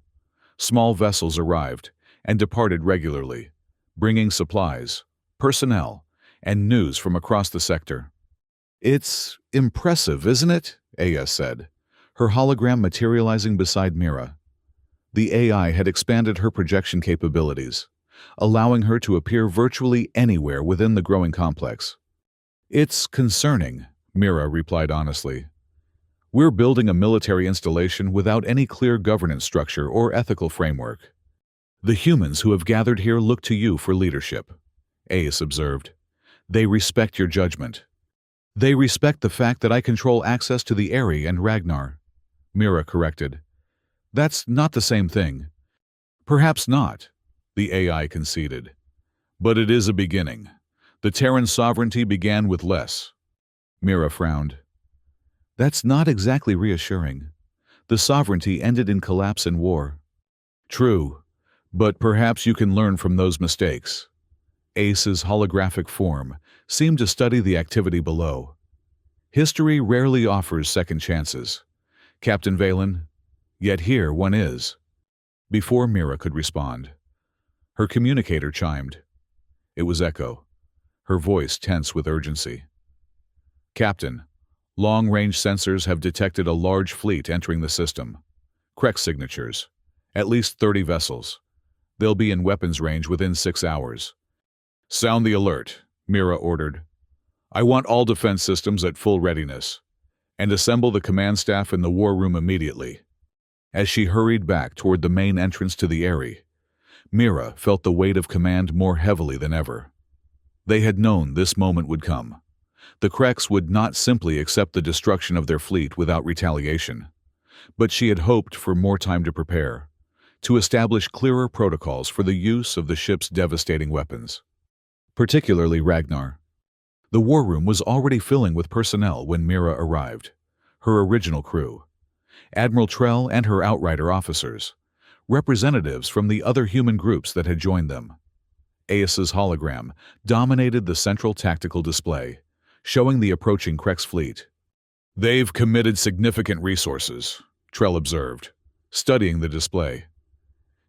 Small vessels arrived and departed regularly, bringing supplies, personnel, and news from across the sector. It's impressive, isn't it? Aya said, her hologram materializing beside Mira. The AI had expanded her projection capabilities, allowing her to appear virtually anywhere within the growing complex. It's concerning, Mira replied honestly. We're building a military installation without any clear governance structure or ethical framework. The humans who have gathered here look to you for leadership, Ace observed. They respect your judgment. They respect the fact that I control access to the Aerie and Ragnar, Mira corrected. That's not the same thing. Perhaps not, the AI conceded. But it is a beginning. The Terran sovereignty began with less. Mira frowned. That's not exactly reassuring. The sovereignty ended in collapse and war. True, but perhaps you can learn from those mistakes. Ace's holographic form seemed to study the activity below. History rarely offers second chances. Captain Valen, yet here one is. Before Mira could respond, her communicator chimed. It was Echo, her voice tense with urgency. Captain, long-range sensors have detected a large fleet entering the system. Correct signatures. At least 30 vessels. They'll be in weapons range within 6 hours. Sound the alert, Mira ordered. I want all defense systems at full readiness. And assemble the command staff in the war room immediately. As she hurried back toward the main entrance to the Aerie, Mira felt the weight of command more heavily than ever. They had known this moment would come. The Kreks would not simply accept the destruction of their fleet without retaliation. But she had hoped for more time to prepare, to establish clearer protocols for the use of the ship's devastating weapons. Particularly Ragnar. The war room was already filling with personnel when Mira arrived. Her original crew. Admiral Trell and her Outrider officers. Representatives from the other human groups that had joined them. Aes's hologram dominated the central tactical display, showing the approaching Kreks fleet. They've committed significant resources, Trell observed, studying the display.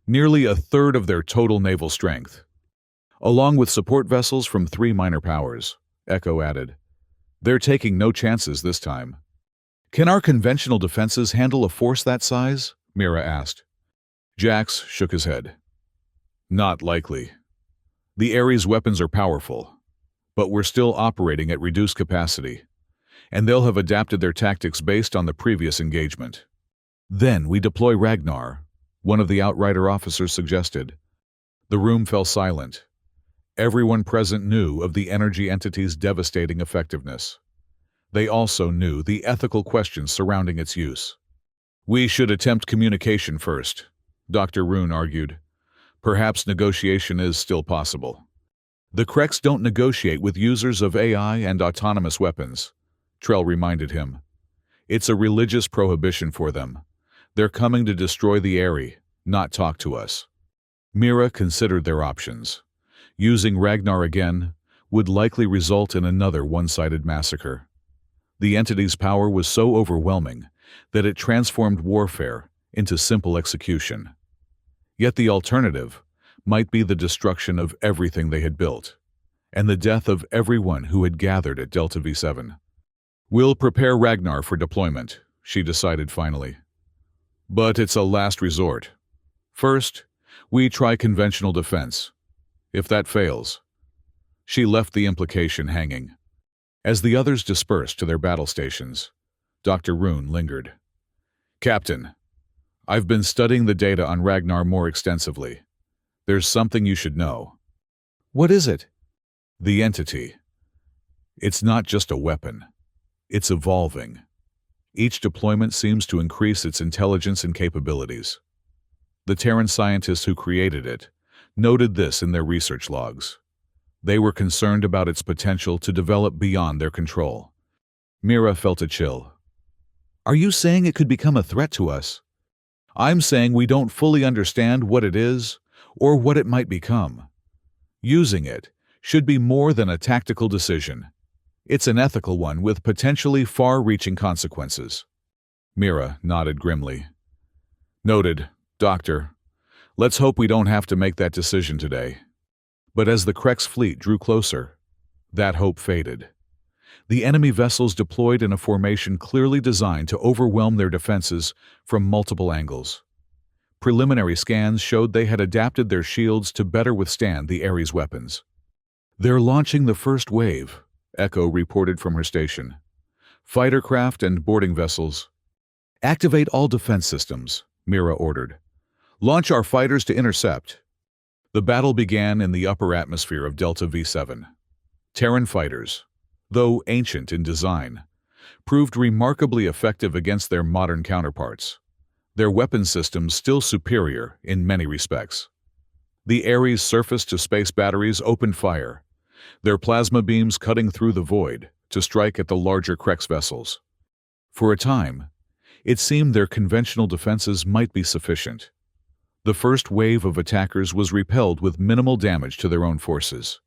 Nearly a third of their total naval strength. Along with support vessels from 3 minor powers, Echo added. They're taking no chances this time. Can our conventional defenses handle a force that size? Mira asked. Jax shook his head. Not likely. The Ares weapons are powerful, but we're still operating at reduced capacity, and they'll have adapted their tactics based on the previous engagement. Then we deploy Ragnar, one of the Outrider officers suggested. The room fell silent. Everyone present knew of the energy entity's devastating effectiveness. They also knew the ethical questions surrounding its use. We should attempt communication first, Dr. Rune argued. Perhaps negotiation is still possible. The Kreks don't negotiate with users of AI and autonomous weapons, Trell reminded him. It's a religious prohibition for them. They're coming to destroy the Aerie, not talk to us. Mira considered their options. Using Ragnar again would likely result in another one-sided massacre. The entity's power was so overwhelming that it transformed warfare into simple execution. Yet the alternative might be the destruction of everything they had built, and the death of everyone who had gathered at Delta V7. We'll prepare Ragnar for deployment, she decided finally. But it's a last resort. First, we try conventional defense. If that fails, she left the implication hanging. As the others dispersed to their battle stations, Dr. Rune lingered. Captain, I've been studying the data on Ragnar more extensively. There's something you should know. What is it? The entity. It's not just a weapon. It's evolving. Each deployment seems to increase its intelligence and capabilities. The Terran scientists who created it noted this in their research logs. They were concerned about its potential to develop beyond their control. Mira felt a chill. Are you saying it could become a threat to us? I'm saying we don't fully understand what it is or what it might become. Using it should be more than a tactical decision. It's an ethical one with potentially far-reaching consequences. Mira nodded grimly. Noted, Doctor. Let's hope we don't have to make that decision today. But as the Kreks fleet drew closer, that hope faded. The enemy vessels deployed in a formation clearly designed to overwhelm their defenses from multiple angles. Preliminary scans showed they had adapted their shields to better withstand the Ares weapons. "They're launching the first wave," Echo reported from her station. "Fighter craft and boarding vessels." "Activate all defense systems," Mira ordered. "Launch our fighters to intercept." The battle began in the upper atmosphere of Delta V7. Terran fighters, though ancient in design, proved remarkably effective against their modern counterparts, their weapon systems still superior in many respects. The Ares surface-to-space batteries opened fire, their plasma beams cutting through the void to strike at the larger Krex vessels. For a time, it seemed their conventional defenses might be sufficient. The first wave of attackers was repelled with minimal damage to their own forces.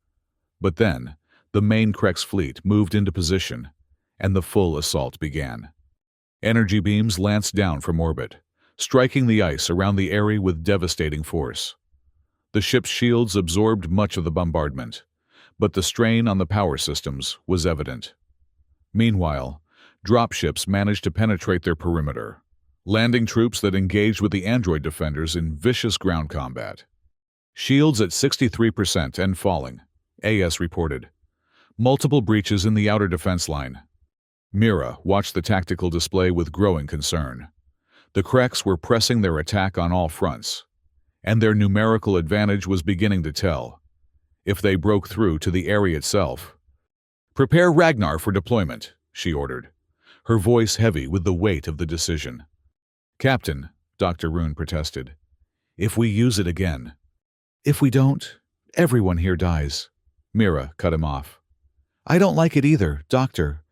But then, the main Krex fleet moved into position, and the full assault began. Energy beams lanced down from orbit, striking the ice around the area with devastating force. The ship's shields absorbed much of the bombardment, but the strain on the power systems was evident. Meanwhile, dropships managed to penetrate their perimeter, landing troops that engaged with the android defenders in vicious ground combat. "Shields at 63% and falling," AS reported. "Multiple breaches in the outer defense line." Mira watched the tactical display with growing concern. The Krex were pressing their attack on all fronts, and their numerical advantage was beginning to tell. If they broke through to the area itself. "Prepare Ragnar for deployment," she ordered, her voice heavy with the weight of the decision. "Captain," Dr. Rune protested, "if we use it again." "If we don't, everyone here dies," Mira cut him off. "I don't like it either, Doctor,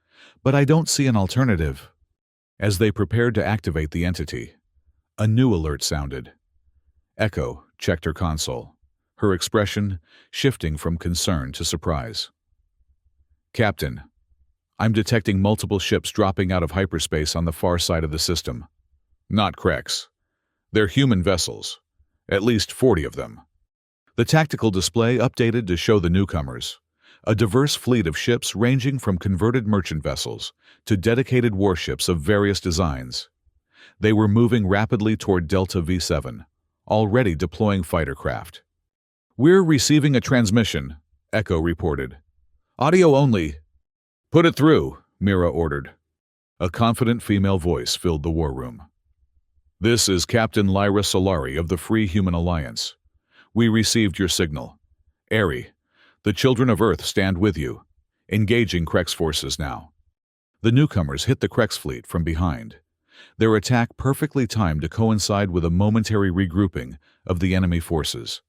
but I don't see an alternative." As they prepared to activate the entity, a new alert sounded. Echo checked her console, her expression shifting from concern to surprise. "Captain, I'm detecting multiple ships dropping out of hyperspace on the far side of the system. Not Krex. They're human vessels, at least 40 of them." The tactical display updated to show the newcomers, a diverse fleet of ships ranging from converted merchant vessels to dedicated warships of various designs. They were moving rapidly toward Delta V7, already deploying fighter craft. "We're receiving a transmission," Echo reported. "Audio only." "Put it through," Mira ordered. A confident female voice filled the war room. "This is Captain Lyra Solari of the Free Human Alliance. We received your signal. Aerie, the children of Earth stand with you, engaging Krex forces now." The newcomers hit the Krex fleet from behind, their attack perfectly timed to coincide with a momentary regrouping of the enemy forces.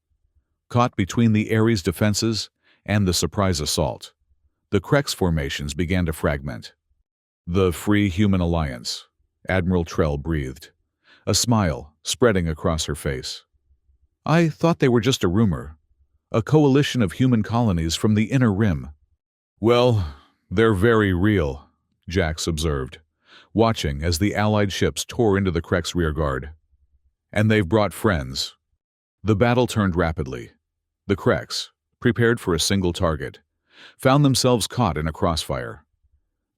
Caught between the Ares defenses and the surprise assault, the Krex formations began to fragment. "The Free Human Alliance," Admiral Trell breathed, a smile spreading across her face. "I thought they were just a rumor, a coalition of human colonies from the Inner Rim." "Well, they're very real," Jax observed, watching as the Allied ships tore into the Krex rearguard. "And they've brought friends." The battle turned rapidly. The Krex, prepared for a single target, found themselves caught in a crossfire.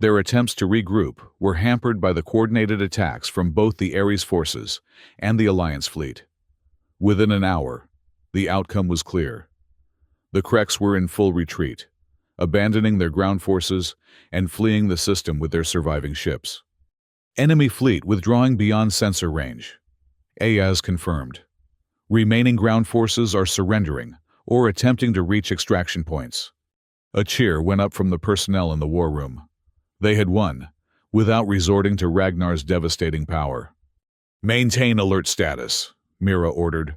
Their attempts to regroup were hampered by the coordinated attacks from both the Ares forces and the Alliance fleet. Within an hour, the outcome was clear. The Krex were in full retreat, abandoning their ground forces and fleeing the system with their surviving ships. "Enemy fleet withdrawing beyond sensor range," Ayaz confirmed. "Remaining ground forces are surrendering or attempting to reach extraction points." A cheer went up from the personnel in the war room. They had won, without resorting to Ragnar's devastating power. "Maintain alert status," Mira ordered,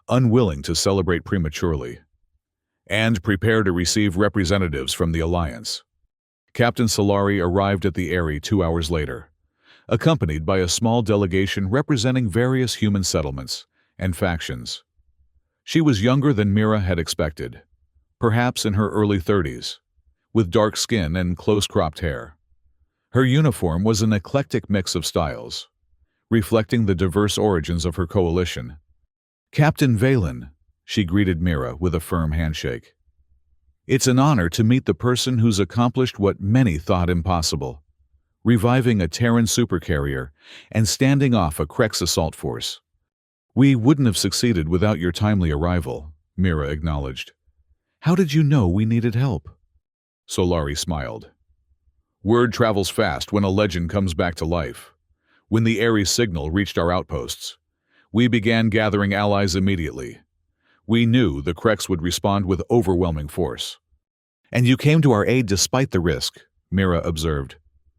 unwilling to celebrate prematurely. "And prepare to receive representatives from the Alliance." Captain Solari arrived at the Aerie 2 hours later, accompanied by a small delegation representing various human settlements and factions. She was younger than Mira had expected, perhaps in her early 30s, with dark skin and close-cropped hair. Her uniform was an eclectic mix of styles, reflecting the diverse origins of her coalition. "Captain Valen," she greeted Mira with a firm handshake. It's an honor to meet the person who's accomplished what many thought impossible, reviving a Terran supercarrier and standing off a Krex assault force. We wouldn't have succeeded without your timely arrival, Mira acknowledged. How did you know we needed help? Solari smiled. Word travels fast when a legend comes back to life. When the Ares signal reached our outposts, we began gathering allies immediately. We knew the Krex would respond with overwhelming force. And you came to our aid despite the risk, Mira observed.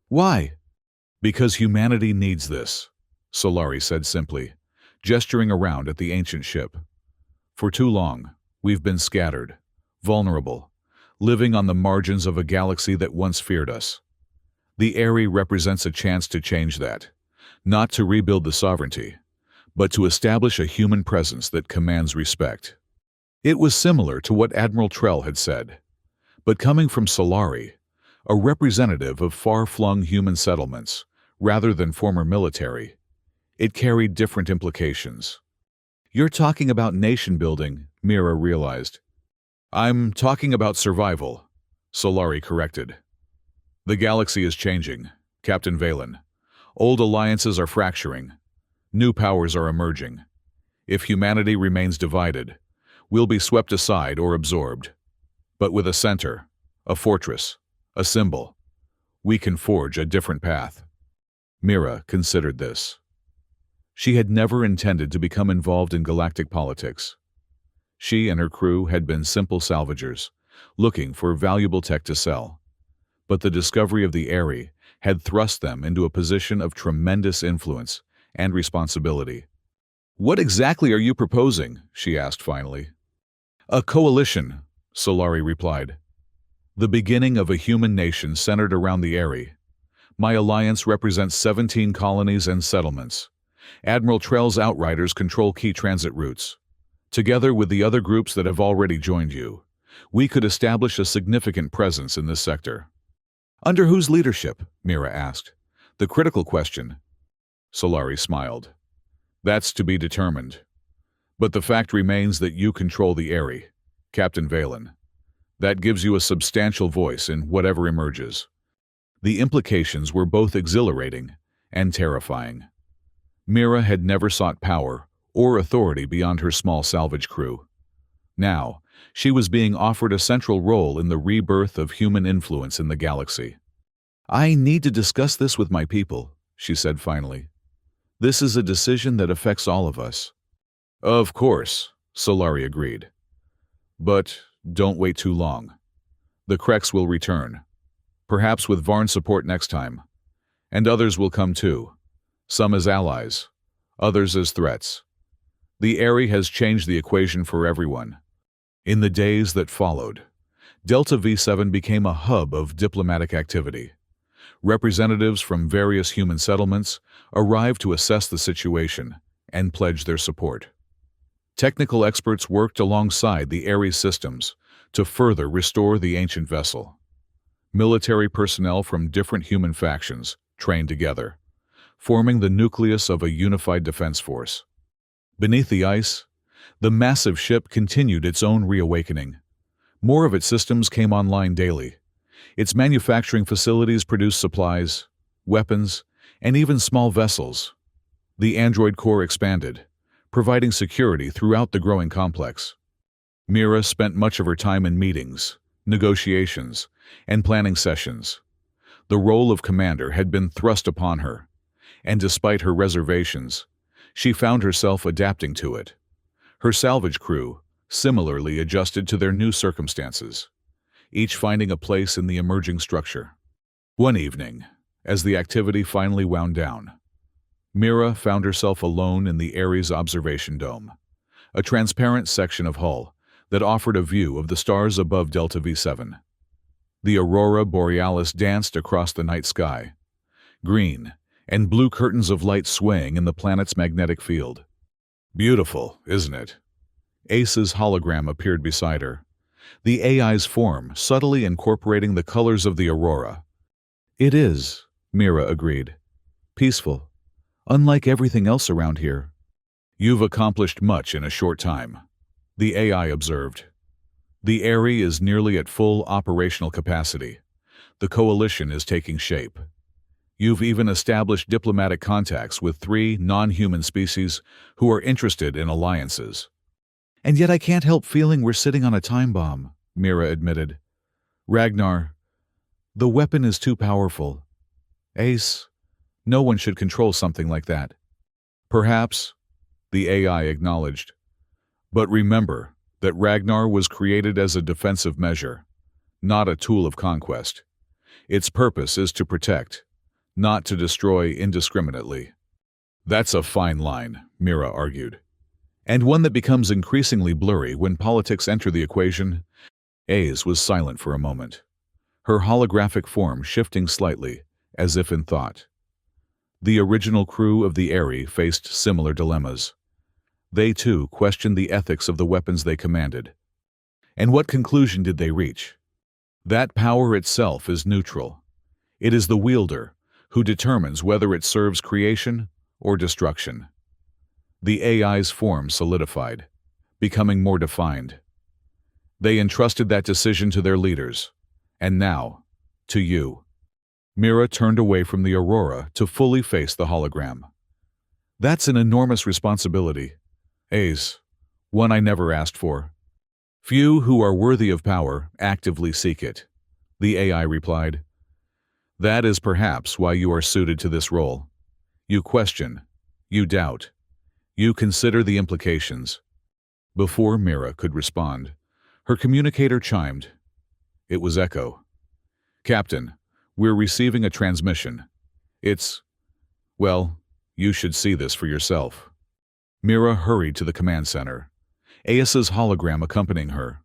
Why? Because humanity needs this, Solari said simply, gesturing around at the ancient ship. For too long, we've been scattered, vulnerable, living on the margins of a galaxy that once feared us. The Aerie represents a chance to change that, not to rebuild the sovereignty, but to establish a human presence that commands respect. It was similar to what Admiral Trell had said, but coming from Solari, a representative of far-flung human settlements, rather than former military, it carried different implications. You're talking about nation-building, Mira realized. I'm talking about survival, Solari corrected. The galaxy is changing, Captain Valen. Old alliances are fracturing. New powers are emerging. If humanity remains divided, we'll be swept aside or absorbed. But with a center, a fortress, a symbol, we can forge a different path. Mira considered this. She had never intended to become involved in galactic politics. She and her crew had been simple salvagers, looking for valuable tech to sell. But the discovery of the Aerie had thrust them into a position of tremendous influence and responsibility. What exactly are you proposing? She asked finally. A coalition, Solari replied. The beginning of a human nation centered around the Aerie. My alliance represents 17 colonies and settlements. Admiral Trell's Outriders control key transit routes. Together with the other groups that have already joined you, we could establish a significant presence in this sector. Under whose leadership? Mira asked. The critical question. Solari smiled. That's to be determined. But the fact remains that you control the Aerie, Captain Valen. That gives you a substantial voice in whatever emerges. The implications were both exhilarating and terrifying. Mira had never sought power or authority beyond her small salvage crew. Now, she was being offered a central role in the rebirth of human influence in the galaxy. I need to discuss this with my people, she said finally. This is a decision that affects all of us. Of course, Solari agreed. But don't wait too long. The Krex will return, perhaps with Varn support next time. And others will come too, some as allies, others as threats. The Aerie has changed the equation for everyone. In the days that followed, Delta V7 became a hub of diplomatic activity. Representatives from various human settlements arrived to assess the situation and pledge their support. Technical experts worked alongside the Ares systems to further restore the ancient vessel. Military personnel from different human factions trained together, forming the nucleus of a unified defense force. Beneath the ice, the massive ship continued its own reawakening. More of its systems came online daily. Its manufacturing facilities produced supplies, weapons, and even small vessels. The android core expanded, providing security throughout the growing complex. Mira spent much of her time in meetings, negotiations, and planning sessions. The role of commander had been thrust upon her, and despite her reservations, she found herself adapting to it. Her salvage crew similarly adjusted to their new circumstances, each finding a place in the emerging structure. One evening, as the activity finally wound down, Mira found herself alone in the Ares observation dome, a transparent section of hull that offered a view of the stars above Delta V7. The aurora borealis danced across the night sky, green and blue curtains of light swaying in the planet's magnetic field. Beautiful, isn't it? Ace's hologram appeared beside her, the AI's form subtly incorporating the colors of the aurora. It is, Mira agreed. Peaceful, unlike everything else around here. You've accomplished much in a short time, the AI observed. The Aerie is nearly at full operational capacity. The coalition is taking shape. You've even established diplomatic contacts with 3 non-human species who are interested in alliances. And yet I can't help feeling we're sitting on a time bomb, Mira admitted. Ragnar, the weapon is too powerful. Ace, no one should control something like that. Perhaps, the AI acknowledged. But remember that Ragnar was created as a defensive measure, not a tool of conquest. Its purpose is to protect, not to destroy indiscriminately. That's a fine line, Mira argued, and one that becomes increasingly blurry when politics enter the equation. Ace was silent for a moment, her holographic form shifting slightly, as if in thought. The original crew of the Aerie faced similar dilemmas. They too questioned the ethics of the weapons they commanded. And what conclusion did they reach? That power itself is neutral. It is the wielder who determines whether it serves creation or destruction. The AI's form solidified, becoming more defined. They entrusted that decision to their leaders, and now, to you. Mira turned away from the Aurora to fully face the hologram. That's an enormous responsibility, Ace, one I never asked for. Few who are worthy of power actively seek it, the AI replied. That is perhaps why you are suited to this role. You question, you doubt, you consider the implications. Before Mira could respond, her communicator chimed. It was Echo. Captain, we're receiving a transmission. Well, you should see this for yourself. Mira hurried to the command center, Ace's hologram accompanying her.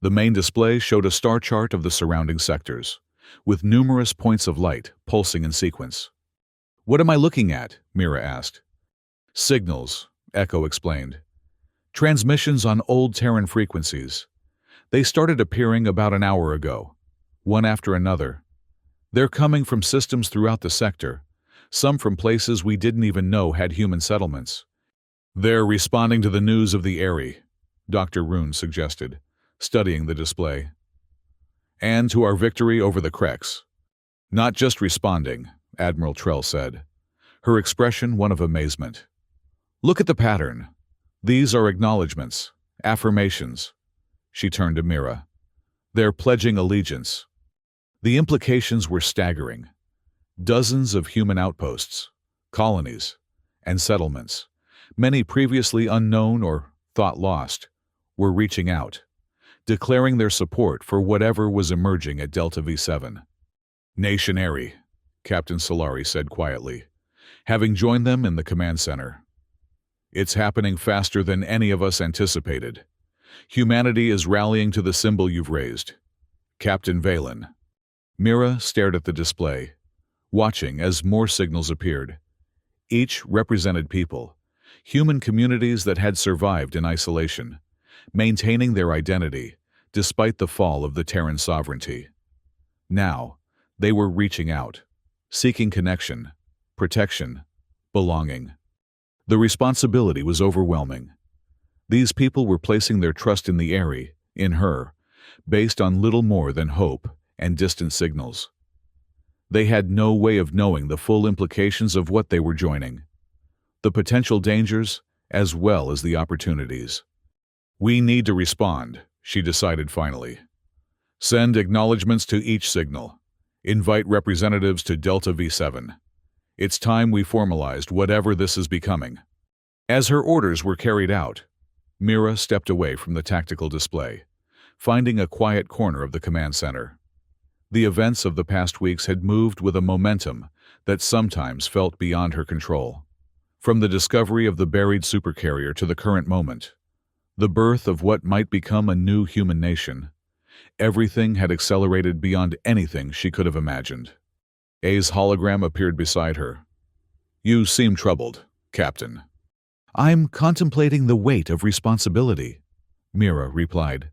The main display showed a star chart of the surrounding sectors, with numerous points of light pulsing in sequence. What am I looking at? Mira asked. Signals, Echo explained. Transmissions on old Terran frequencies. They started appearing about an hour ago, one after another. They're coming from systems throughout the sector, some from places we didn't even know had human settlements. They're responding to the news of the Aerie, Dr. Rune suggested, studying the display. And to our victory over the Krex. Not just responding, Admiral Trell said, her expression one of amazement. Look at the pattern. These are acknowledgements, affirmations. She turned to Mira. They're pledging allegiance. The implications were staggering. Dozens of human outposts, colonies, and settlements, many previously unknown or thought lost, were reaching out, declaring their support for whatever was emerging at Delta V7. Nation Aerie, Captain Solari said quietly, having joined them in the command center. It's happening faster than any of us anticipated. Humanity is rallying to the symbol you've raised. Captain Valen. Mira stared at the display, watching as more signals appeared. Each represented people, human communities that had survived in isolation, maintaining their identity despite the fall of the Terran sovereignty. Now, they were reaching out, seeking connection, protection, belonging. The responsibility was overwhelming. These people were placing their trust in the Aerie, in her, based on little more than hope and distant signals. They had no way of knowing the full implications of what they were joining, the potential dangers as well as the opportunities. We need to respond, she decided finally. Send acknowledgements to each signal. Invite representatives to Delta V7. It's time we formalized whatever this is becoming. As her orders were carried out, Mira stepped away from the tactical display, finding a quiet corner of the command center. The events of the past weeks had moved with a momentum that sometimes felt beyond her control. From the discovery of the buried supercarrier to the current moment, the birth of what might become a new human nation, everything had accelerated beyond anything she could have imagined. A's hologram appeared beside her. You seem troubled, Captain. I'm contemplating the weight of responsibility, Mira replied.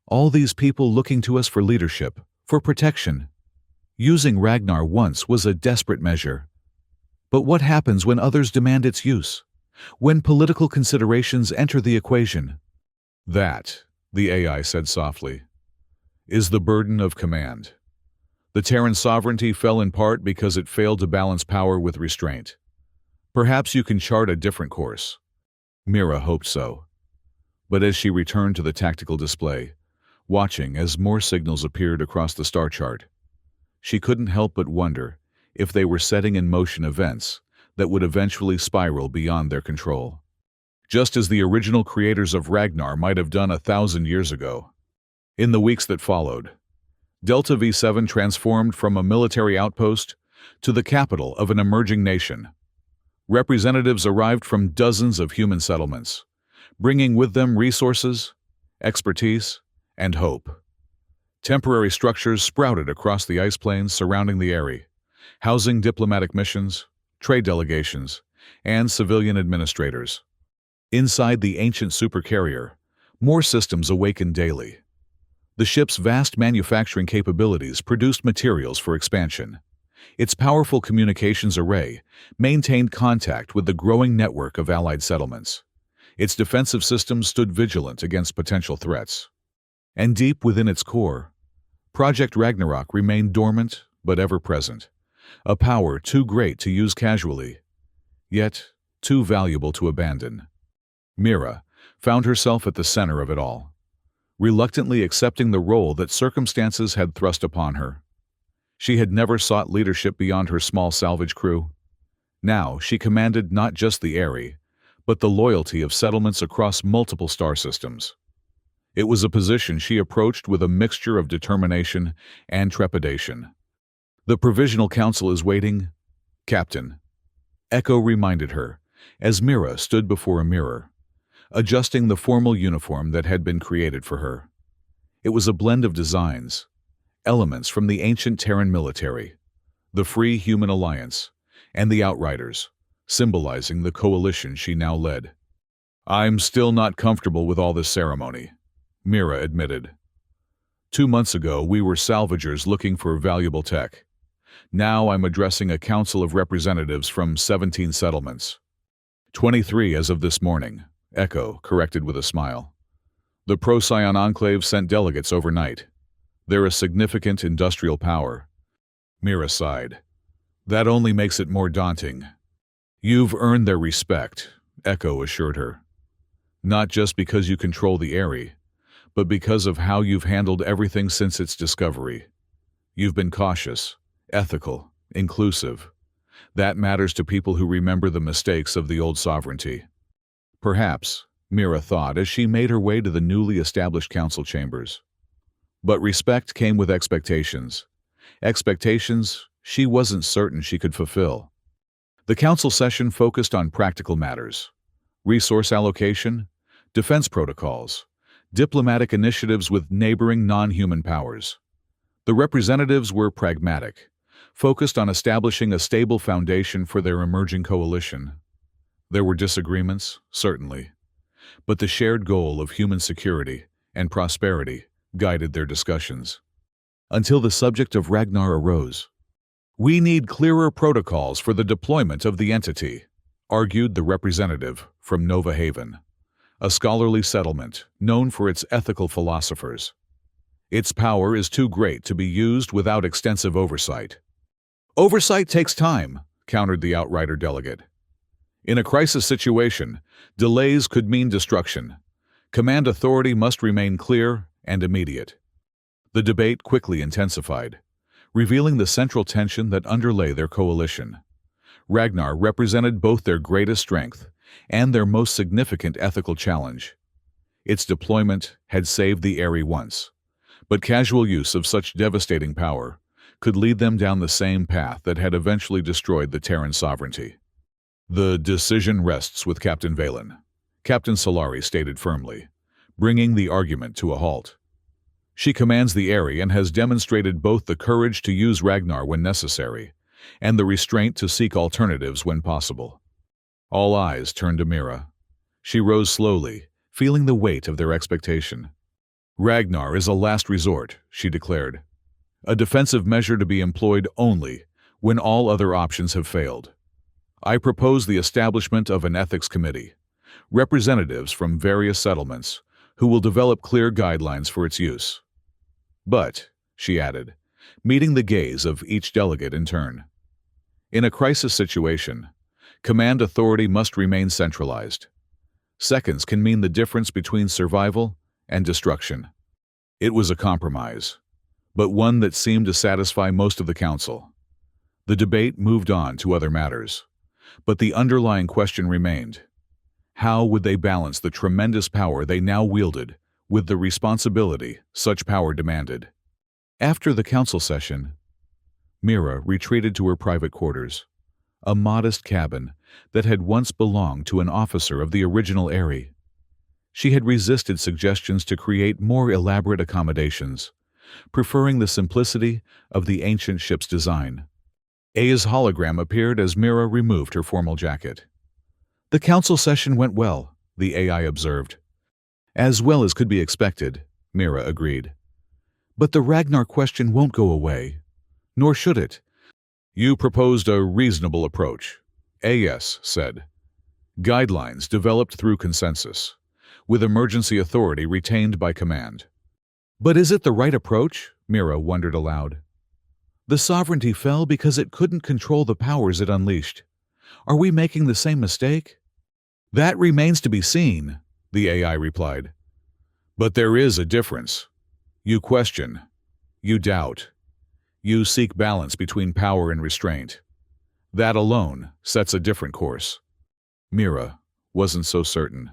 All these people looking to us for leadership, for protection. Using Ragnar once was a desperate measure. But what happens when others demand its use? When political considerations enter the equation? That the AI said softly, is the burden of command. The Terran sovereignty fell in part because it failed to balance power with restraint. Perhaps you can chart a different course. Mira hoped so. But as she returned to the tactical display, watching as more signals appeared across the star chart, she couldn't help but wonder if they were setting in motion events that would eventually spiral beyond their control. Just as the original creators of Ragnar might have done 1,000 years ago. In the weeks that followed, Delta V7 transformed from a military outpost to the capital of an emerging nation. Representatives arrived from dozens of human settlements, bringing with them resources, expertise, and hope. Temporary structures sprouted across the ice plains surrounding the area, housing diplomatic missions, trade delegations, and civilian administrators. Inside the ancient Supercarrier, more systems awakened daily. The ship's vast manufacturing capabilities produced materials for expansion. Its powerful communications array maintained contact with the growing network of allied settlements. Its defensive systems stood vigilant against potential threats. And deep within its core, Project Ragnarok remained dormant but ever-present, a power too great to use casually, yet too valuable to abandon. Mira found herself at the center of it all, reluctantly accepting the role that circumstances had thrust upon her. She had never sought leadership beyond her small salvage crew. Now she commanded not just the area, but the loyalty of settlements across multiple star systems. It was a position she approached with a mixture of determination and trepidation. "The Provisional Council is waiting, Captain," Echo reminded her, as Mira stood before a mirror, adjusting the formal uniform that had been created for her. It was a blend of designs, elements from the ancient Terran military, the Free Human Alliance, and the Outriders, symbolizing the coalition she now led. "I'm still not comfortable with all this ceremony," Mira admitted. 2 months ago, we were salvagers looking for valuable tech. Now I'm addressing a council of representatives from 17 settlements. 23 as of this morning, Echo corrected with a smile. The Procyon Enclave sent delegates overnight. They're a significant industrial power. Mira sighed. That only makes it more daunting. You've earned their respect, Echo assured her. Not just because you control the area, but because of how you've handled everything since its discovery. You've been cautious, ethical, inclusive. That matters to people who remember the mistakes of the old sovereignty. Perhaps, Mira thought as she made her way to the newly established council chambers. But respect came with expectations. Expectations she wasn't certain she could fulfill. The council session focused on practical matters: resource allocation, defense protocols, diplomatic initiatives with neighboring non-human powers. The representatives were pragmatic, focused on establishing a stable foundation for their emerging coalition. There were disagreements, certainly, but the shared goal of human security and prosperity guided their discussions. Until the subject of Ragnar arose. "We need clearer protocols for the deployment of the entity," argued the representative from Nova Haven, a scholarly settlement known for its ethical philosophers. "Its power is too great to be used without extensive oversight." "Oversight takes time," countered the Outrider delegate. "In a crisis situation, delays could mean destruction. Command authority must remain clear and immediate." The debate quickly intensified, revealing the central tension that underlay their coalition. Ragnar represented both their greatest strength and their most significant ethical challenge. Its deployment had saved the area once, but casual use of such devastating power could lead them down the same path that had eventually destroyed the Terran sovereignty. "The decision rests with Captain Valen," Captain Solari stated firmly, bringing the argument to a halt. "She commands the area and has demonstrated both the courage to use Ragnar when necessary and the restraint to seek alternatives when possible." All eyes turned to Mira. She rose slowly, feeling the weight of their expectation. "Ragnar is a last resort," she declared. "A defensive measure to be employed only when all other options have failed. I propose the establishment of an ethics committee, representatives from various settlements who will develop clear guidelines for its use. But, she added, meeting the gaze of each delegate in turn, in a crisis situation, command authority must remain centralized. Seconds can mean the difference between survival and destruction. It was a compromise, but one that seemed to satisfy most of the council. The debate moved on to other matters, but the underlying question remained. How would they balance the tremendous power they now wielded with the responsibility such power demanded? After the council session, Mira retreated to her private quarters, a modest cabin that had once belonged to an officer of the original Eyrie. She had resisted suggestions to create more elaborate accommodations, preferring the simplicity of the ancient ship's design. Aya's hologram appeared as Mira removed her formal jacket. The council session went well, the AI observed. As well as could be expected, Mira agreed. But the Ragnar question won't go away, nor should it. You proposed a reasonable approach, AS said. Guidelines developed through consensus, with emergency authority retained by command. But is it the right approach? Mira wondered aloud. The sovereignty fell because it couldn't control the powers it unleashed. Are we making the same mistake? That remains to be seen, the AI replied. But there is a difference. You question. You doubt. You seek balance between power and restraint. That alone sets a different course. Mira wasn't so certain.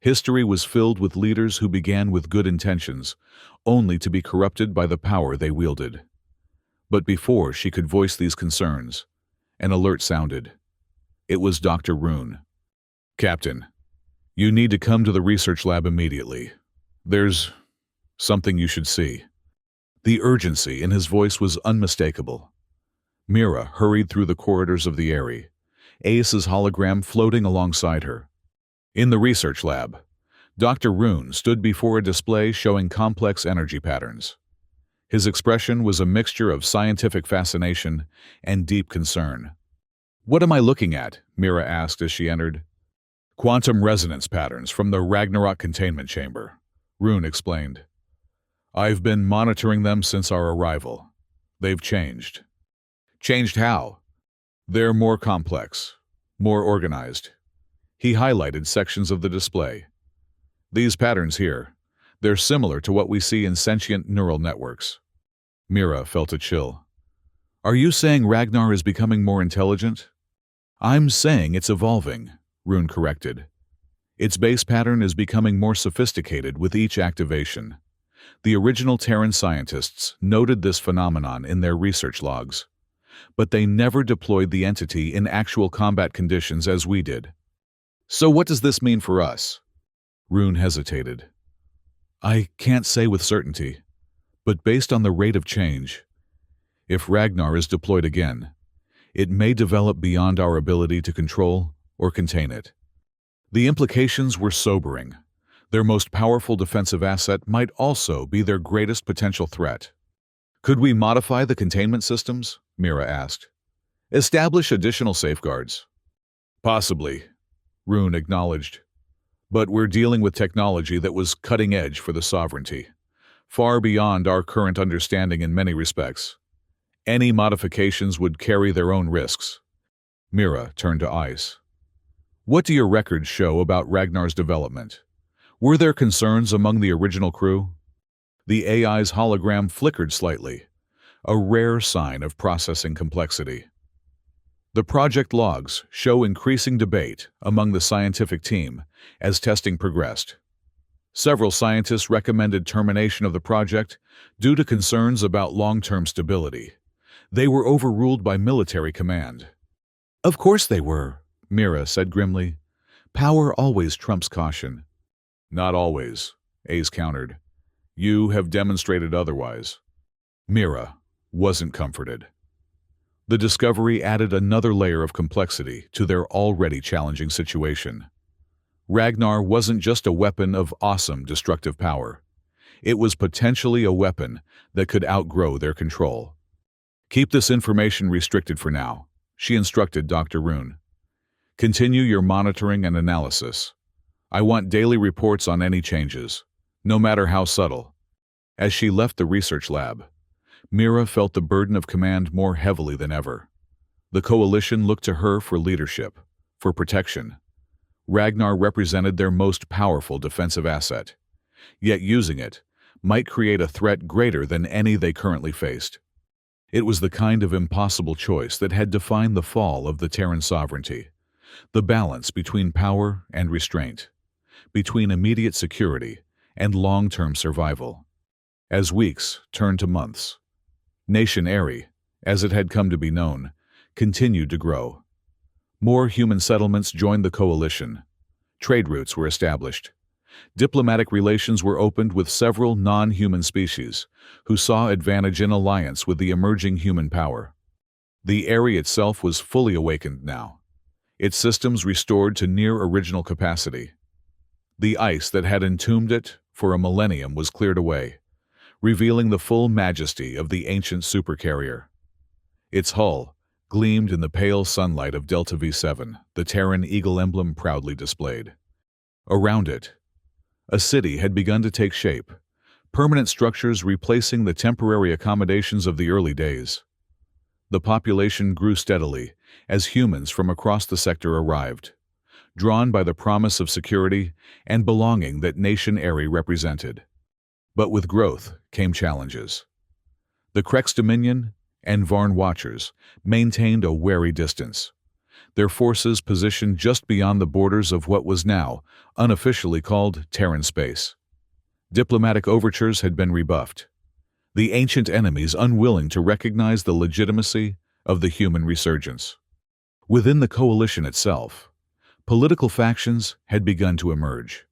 History was filled with leaders who began with good intentions, only to be corrupted by the power they wielded. But before she could voice these concerns, an alert sounded. It was Dr. Rune. Captain, you need to come to the research lab immediately. There's something you should see. The urgency in his voice was unmistakable. Mira hurried through the corridors of the Eyrie, Aes's hologram floating alongside her. In the research lab, Dr. Rune stood before a display showing complex energy patterns. His expression was a mixture of scientific fascination and deep concern. What am I looking at? Mira asked as she entered. Quantum resonance patterns from the Ragnarok containment chamber, Rune explained. I've been monitoring them since our arrival. They've changed. Changed how? They're more complex, more organized. He highlighted sections of the display. These patterns here, they're similar to what we see in sentient neural networks. Mira felt a chill. Are you saying Ragnar is becoming more intelligent? I'm saying it's evolving, Rune corrected. Its base pattern is becoming more sophisticated with each activation. The original Terran scientists noted this phenomenon in their research logs, but they never deployed the entity in actual combat conditions as we did. So what does this mean for us? Rune hesitated. I can't say with certainty, but based on the rate of change, if Ragnar is deployed again, it may develop beyond our ability to control or contain it. The implications were sobering. Their most powerful defensive asset might also be their greatest potential threat. Could we modify the containment systems? Mira asked. Establish additional safeguards. Possibly, Rune acknowledged. But we're dealing with technology that was cutting edge for the sovereignty, far beyond our current understanding in many respects. Any modifications would carry their own risks. Mira turned to Ice. What do your records show about Ragnar's development? Were there concerns among the original crew? The AI's hologram flickered slightly, a rare sign of processing complexity. The project logs show increasing debate among the scientific team as testing progressed. Several scientists recommended termination of the project due to concerns about long-term stability. They were overruled by military command. Of course they were, Mira said grimly. Power always trumps caution. Not always, Ace countered. You have demonstrated otherwise. Mira wasn't comforted. The discovery added another layer of complexity to their already challenging situation. Ragnar wasn't just a weapon of awesome destructive power. It was potentially a weapon that could outgrow their control. Keep this information restricted for now, she instructed Dr. Rune. Continue your monitoring and analysis. I want daily reports on any changes, no matter how subtle. As she left the research lab, Mira felt the burden of command more heavily than ever. The coalition looked to her for leadership, for protection. Ragnar represented their most powerful defensive asset, yet using it might create a threat greater than any they currently faced. It was the kind of impossible choice that had defined the fall of the Terran sovereignty, the balance between power and restraint, between immediate security and long-term survival. As weeks turned to months, Nation Aerie, as it had come to be known, continued to grow. More human settlements joined the coalition. Trade routes were established. Diplomatic relations were opened with several non-human species who saw advantage in alliance with the emerging human power. The Aerie itself was fully awakened now, its systems restored to near original capacity. The ice that had entombed it for a millennium was cleared away, revealing the full majesty of the ancient supercarrier. Its hull gleamed in the pale sunlight of Delta V7, the Terran eagle emblem proudly displayed. Around it, a city had begun to take shape, permanent structures replacing the temporary accommodations of the early days. The population grew steadily as humans from across the sector arrived, drawn by the promise of security and belonging that Nation Aerie represented. But with growth came challenges. The Krex Dominion and Varn Watchers maintained a wary distance, their forces positioned just beyond the borders of what was now unofficially called Terran space. Diplomatic overtures had been rebuffed, the ancient enemies unwilling to recognize the legitimacy of the human resurgence. Within the coalition itself, political factions had begun to emerge.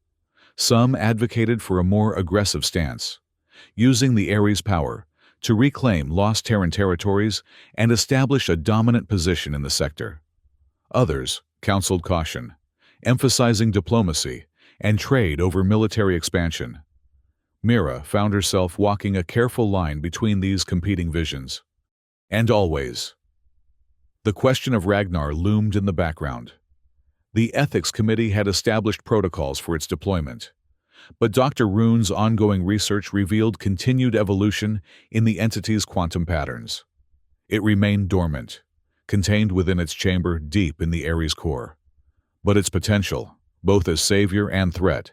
Some advocated for a more aggressive stance, using the Aerie's power to reclaim lost Terran territories and establish a dominant position in the sector. Others counseled caution, emphasizing diplomacy and trade over military expansion. Mira found herself walking a careful line between these competing visions. And always, the question of Ragnar loomed in the background. The Ethics Committee had established protocols for its deployment, but Dr. Rune's ongoing research revealed continued evolution in the entity's quantum patterns. It remained dormant, contained within its chamber deep in the Aerie's core. But its potential, both as savior and threat,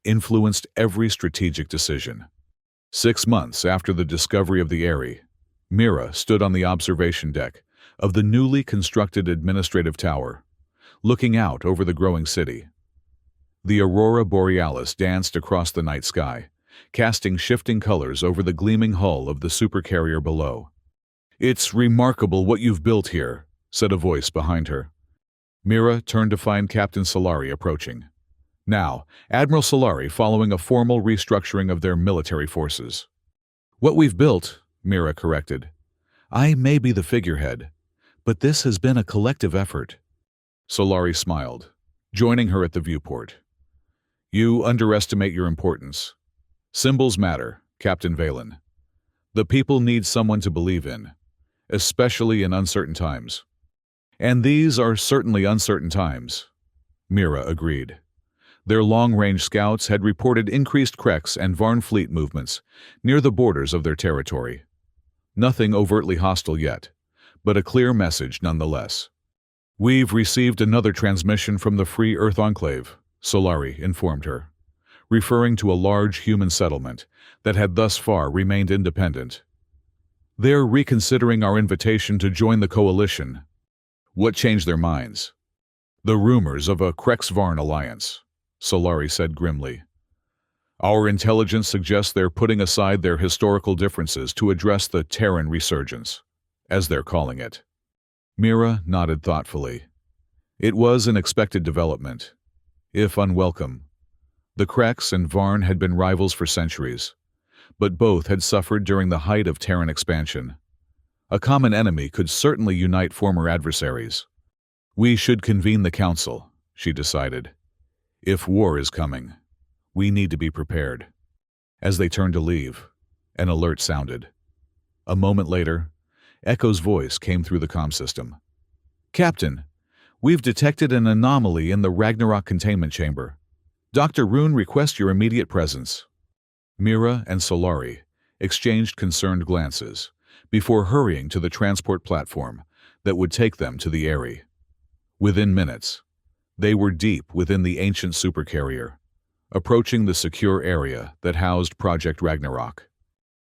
influenced every strategic decision. 6 months after the discovery of the Aerie, Mira stood on the observation deck of the newly constructed administrative tower, looking out over the growing city. The aurora borealis danced across the night sky, casting shifting colors over the gleaming hull of the supercarrier below. "It's remarkable what you've built here," said a voice behind her. Mira turned to find Captain Solari approaching. Now, Admiral Solari following a formal restructuring of their military forces. "What we've built," Mira corrected. "I may be the figurehead, but this has been a collective effort." Solari smiled, joining her at the viewport. "You underestimate your importance. Symbols matter, Captain Valen. The people need someone to believe in, especially in uncertain times." "And these are certainly uncertain times," Mira agreed. Their long-range scouts had reported increased Krex and Varn fleet movements near the borders of their territory. Nothing overtly hostile yet, but a clear message nonetheless. "We've received another transmission from the Free Earth Enclave," Solari informed her, referring to a large human settlement that had thus far remained independent. "They're reconsidering our invitation to join the coalition." "What changed their minds?" "The rumors of a Krex-Varn alliance," Solari said grimly. "Our intelligence suggests they're putting aside their historical differences to address the Terran resurgence, as they're calling it." Mira nodded thoughtfully. It was an expected development, if unwelcome. The Krex and Varn had been rivals for centuries, but both had suffered during the height of Terran expansion. A common enemy could certainly unite former adversaries. "We should convene the council," she decided. "If war is coming, we need to be prepared." As they turned to leave, an alert sounded. A moment later, Echo's voice came through the comm system. "Captain, we've detected an anomaly in the Ragnarok containment chamber. Dr. Rune requests your immediate presence. Mira and Solari exchanged concerned glances before hurrying to the transport platform that would take them to the Eyrie. Within minutes, they were deep within the ancient supercarrier, approaching the secure area that housed Project Ragnarok.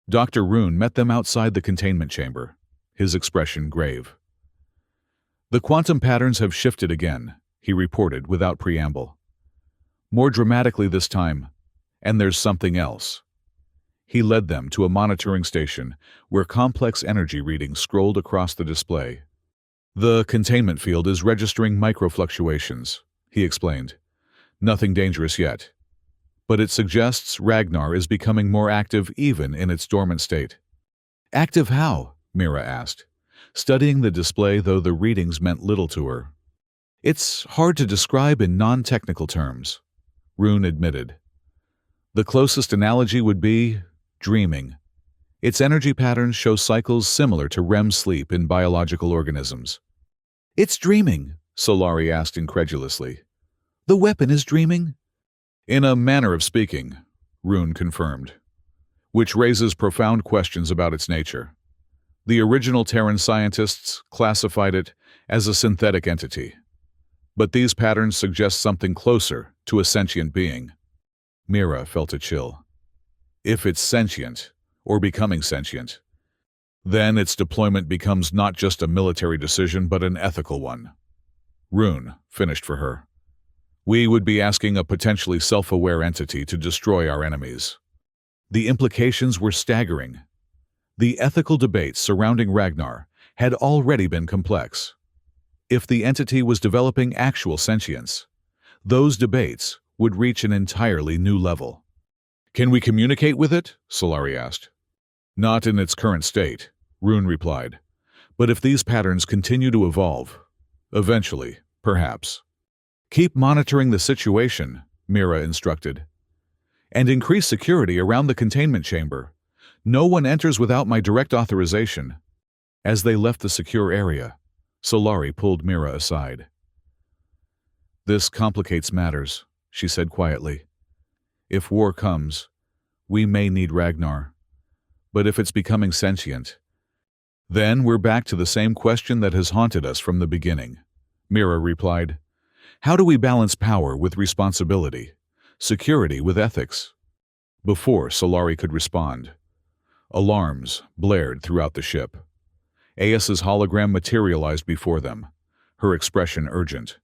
Dr. Rune met them outside the containment chamber, his expression grave. "The quantum patterns have shifted again," he reported without preamble. "More dramatically this time, and there's something else." He led them to a monitoring station where complex energy readings scrolled across the display. "The containment field is registering microfluctuations," he explained. "Nothing dangerous yet. But it suggests Ragnar is becoming more active even in its dormant state." "Active how?" Mira asked, studying the display though the readings meant little to her. "It's hard to describe in non-technical terms," Rune admitted. "The closest analogy would be dreaming. Its energy patterns show cycles similar to REM sleep in biological organisms." "It's dreaming?" Solari asked incredulously. "The weapon is dreaming?" "In a manner of speaking," Rune confirmed, "which raises profound questions about its nature. The original Terran scientists classified it as a synthetic entity, but these patterns suggest something closer to a sentient being." Mira felt a chill. If it's sentient, or becoming sentient, then its deployment becomes not just a military decision but an ethical one. Rune finished for her. "We would be asking a potentially self-aware entity to destroy our enemies." The implications were staggering. The ethical debates surrounding Ragnar had already been complex. If the entity was developing actual sentience, those debates would reach an entirely new level. "Can we communicate with it?" Solari asked. "Not in its current state," Rune replied. "But if these patterns continue to evolve, eventually, perhaps." "Keep monitoring the situation," Mira instructed. "And increase security around the containment chamber. No one enters without my direct authorization." As they left the secure area, Solari pulled Mira aside. "This complicates matters," she said quietly. "If war comes, we may need Ragnar. But if it's becoming sentient, then we're back to the same question that has haunted us from the beginning." Mira replied. "How do we balance power with responsibility, security with ethics?" Before Solari could respond, alarms blared throughout the ship. Aes's hologram materialized before them, her expression urgent.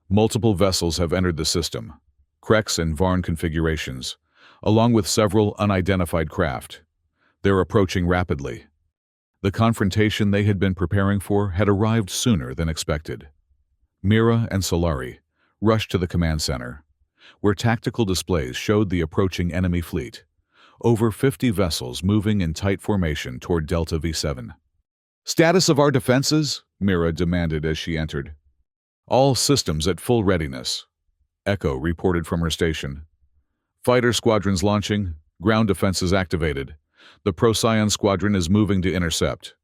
"Multiple vessels have entered the system, Krex and Varn configurations, along with several unidentified craft. They're approaching rapidly." The confrontation they had been preparing for had arrived sooner than expected. Mira and Solari rushed to the command center, where tactical displays showed the approaching enemy fleet, over 50 vessels moving in tight formation toward Delta V7. "Status of our defenses?" Mira demanded as she entered. "All systems at full readiness," Echo reported from her station. "Fighter squadrons launching, ground defenses activated. The Procyon squadron is moving to intercept."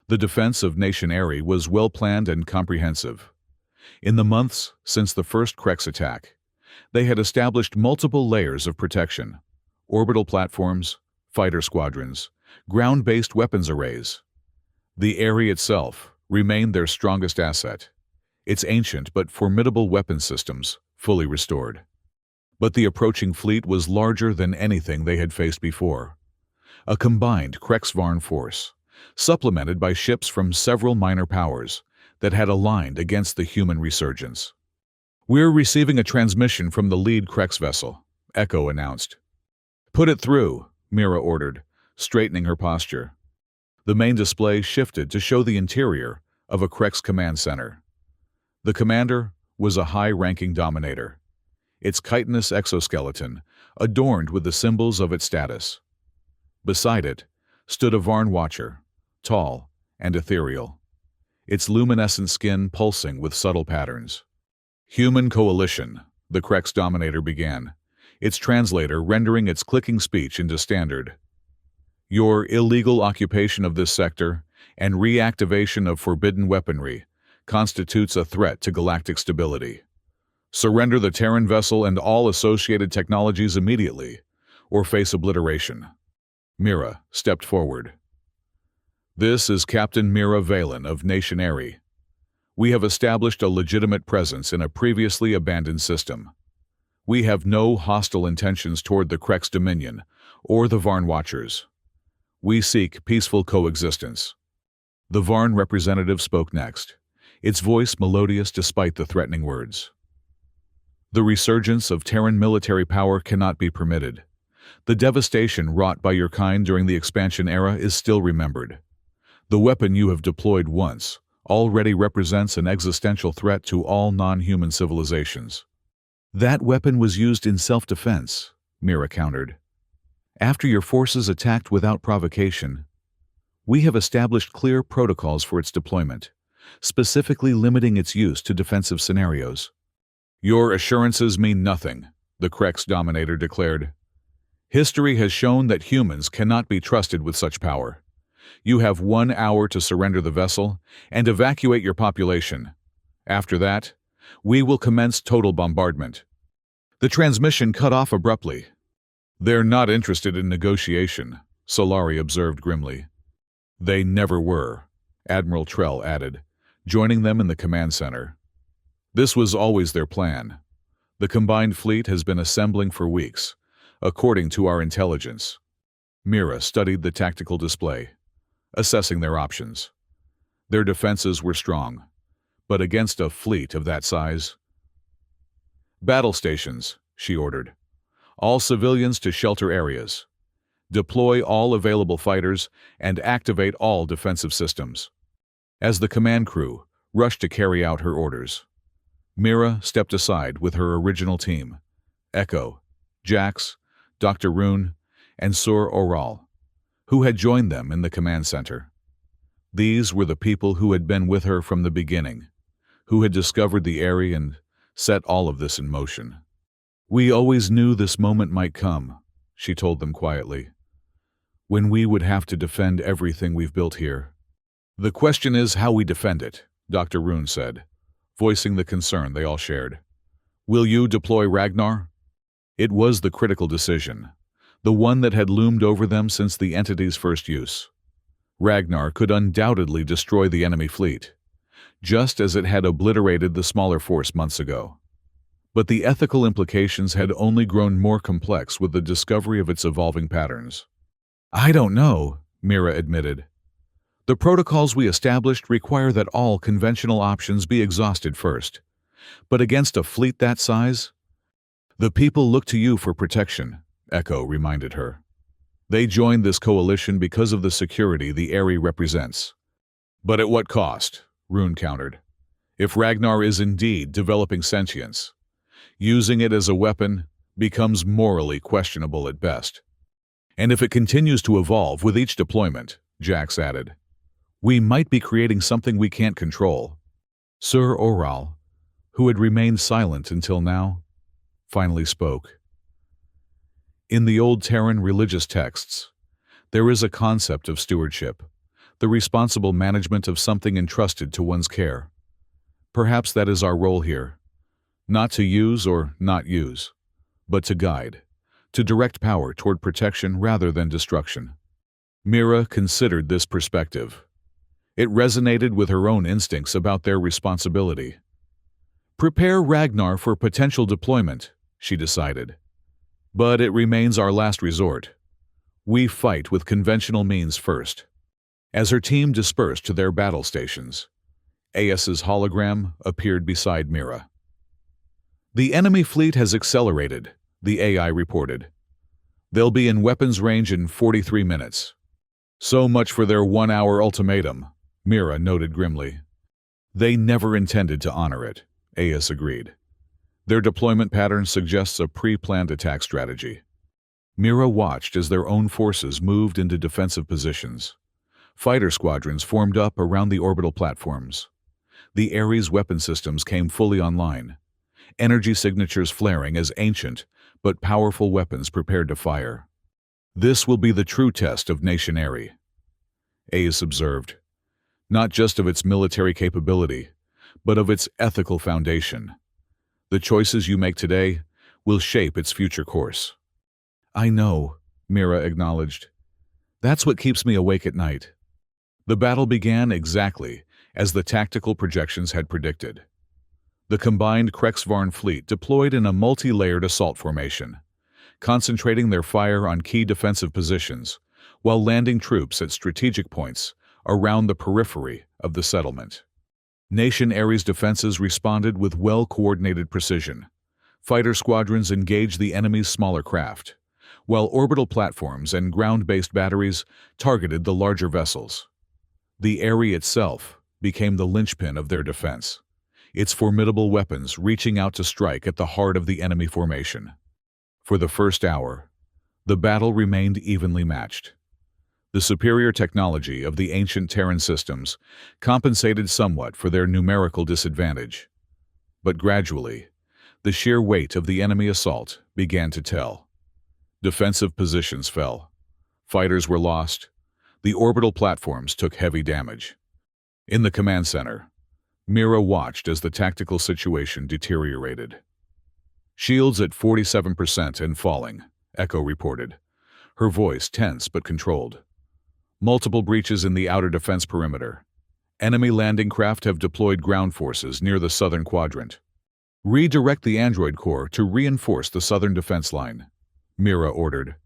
The defense of Nation Eyrie was well-planned and comprehensive. In the months since the first Krex attack, they had established multiple layers of protection: orbital platforms, fighter squadrons, ground-based weapons arrays. The Eyrie itself remained their strongest asset, its ancient but formidable weapon systems fully restored. But the approaching fleet was larger than anything they had faced before. A combined Krex-Varn force, supplemented by ships from several minor powers that had aligned against the human resurgence. "We're receiving a transmission from the lead Krex vessel," Echo announced. "Put it through," Mira ordered, straightening her posture. The main display shifted to show the interior of a Krex command center. The commander was a high-ranking dominator, its chitinous exoskeleton adorned with the symbols of its status. Beside it stood a Varn watcher, tall and ethereal, its luminescent skin pulsing with subtle patterns. "Human coalition," the Krex dominator began, its translator rendering its clicking speech into standard. "Your illegal occupation of this sector and reactivation of forbidden weaponry constitutes a threat to galactic stability. Surrender the Terran vessel and all associated technologies immediately, or face obliteration. Mira stepped forward. This is Captain Mira Valen of Nation Airy. We have established a legitimate presence in a previously abandoned system. We have no hostile intentions toward the Krex Dominion or the Varn Watchers. We seek peaceful coexistence. The Varn representative spoke next, its voice melodious despite the threatening words. The resurgence of Terran military power cannot be permitted. The devastation wrought by your kind during the expansion era is still remembered. The weapon you have deployed once already represents an existential threat to all non-human civilizations. That weapon was used in self-defense, Mira countered. After your forces attacked without provocation, we have established clear protocols for its deployment, specifically limiting its use to defensive scenarios. Your assurances mean nothing, the Krex Dominator declared. History has shown that humans cannot be trusted with such power. You have 1 hour to surrender the vessel and evacuate your population. After that, we will commence total bombardment. The transmission cut off abruptly. They're not interested in negotiation, Solari observed grimly. They never were, Admiral Trell added, joining them in the command center. This was always their plan. The combined fleet has been assembling for weeks, according to our intelligence. Mira studied the tactical display, assessing their options. Their defenses were strong, but against a fleet of that size. Battle stations, she ordered. All civilians to shelter areas. Deploy all available fighters and activate all defensive systems. As the command crew rushed to carry out her orders, Mira stepped aside with her original team, Echo, Jax, Dr. Rune, and Sur Oral, who had joined them in the command center. These were the people who had been with her from the beginning, who had discovered the Airy and set all of this in motion. We always knew this moment might come, she told them quietly, when we would have to defend everything we've built here. The question is how we defend it, Dr. Rune said, voicing the concern they all shared. Will you deploy Ragnar? It was the critical decision, the one that had loomed over them since the entity's first use. Ragnar could undoubtedly destroy the enemy fleet, just as it had obliterated the smaller force months ago. But the ethical implications had only grown more complex with the discovery of its evolving patterns. I don't know, Mira admitted. The protocols we established require that all conventional options be exhausted first. But against a fleet that size? The people look to you for protection, Echo reminded her. They joined this coalition because of the security the Airy represents. But at what cost? Rune countered. If Ragnar is indeed developing sentience, using it as a weapon becomes morally questionable at best. And if it continues to evolve with each deployment, Jax added, we might be creating something we can't control. Sur Oral, who had remained silent until now, finally spoke. In the old Terran religious texts, there is a concept of stewardship, the responsible management of something entrusted to one's care. Perhaps that is our role here. Not to use or not use, but to guide, to direct power toward protection rather than destruction. Mira considered this perspective. It resonated with her own instincts about their responsibility. Prepare Ragnar for potential deployment, she decided. But it remains our last resort. We fight with conventional means first. As her team dispersed to their battle stations, AS's hologram appeared beside Mira. The enemy fleet has accelerated, the AI reported. They'll be in weapons range in 43 minutes. So much for their 1-hour ultimatum, Mira noted grimly. They never intended to honor it, AS agreed. Their deployment pattern suggests a pre-planned attack strategy. Mira watched as their own forces moved into defensive positions. Fighter squadrons formed up around the orbital platforms. The Ares weapon systems came fully online, energy signatures flaring as ancient but powerful weapons prepared to fire. This will be the true test of Nation Airy, AS observed, not just of its military capability, but of its ethical foundation. The choices you make today will shape its future course. I know, Mira acknowledged. That's what keeps me awake at night. The battle began exactly as the tactical projections had predicted. The combined Kriegsvarn fleet deployed in a multi-layered assault formation, concentrating their fire on key defensive positions while landing troops at strategic points around the periphery of the settlement. Nation Ares defenses responded with well-coordinated precision. Fighter squadrons engaged the enemy's smaller craft, while orbital platforms and ground-based batteries targeted the larger vessels. The Ares itself became the linchpin of their defense, its formidable weapons reaching out to strike at the heart of the enemy formation. For the first hour, the battle remained evenly matched. The superior technology of the ancient Terran systems compensated somewhat for their numerical disadvantage. But gradually, the sheer weight of the enemy assault began to tell. Defensive positions fell. Fighters were lost. The orbital platforms took heavy damage. In the command center, Mira watched as the tactical situation deteriorated. Shields at 47% and falling, Echo reported, her voice tense but controlled. Multiple breaches in the outer defense perimeter. Enemy landing craft have deployed ground forces near the southern quadrant. Redirect the android corps to reinforce the southern defense line, Mira ordered,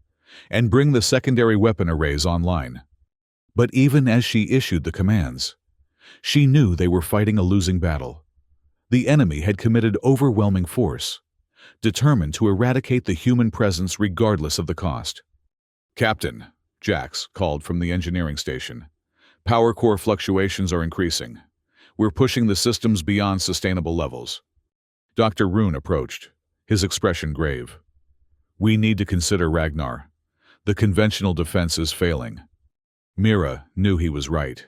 and bring the secondary weapon arrays online. But even as she issued the commands, she knew they were fighting a losing battle. The enemy had committed overwhelming force, determined to eradicate the human presence regardless of the cost. Captain, Jax called from the engineering station. Power core fluctuations are increasing. We're pushing the systems beyond sustainable levels. Dr. Rune approached, his expression grave. We need to consider Ragnar. The conventional defense is failing. Mira knew he was right.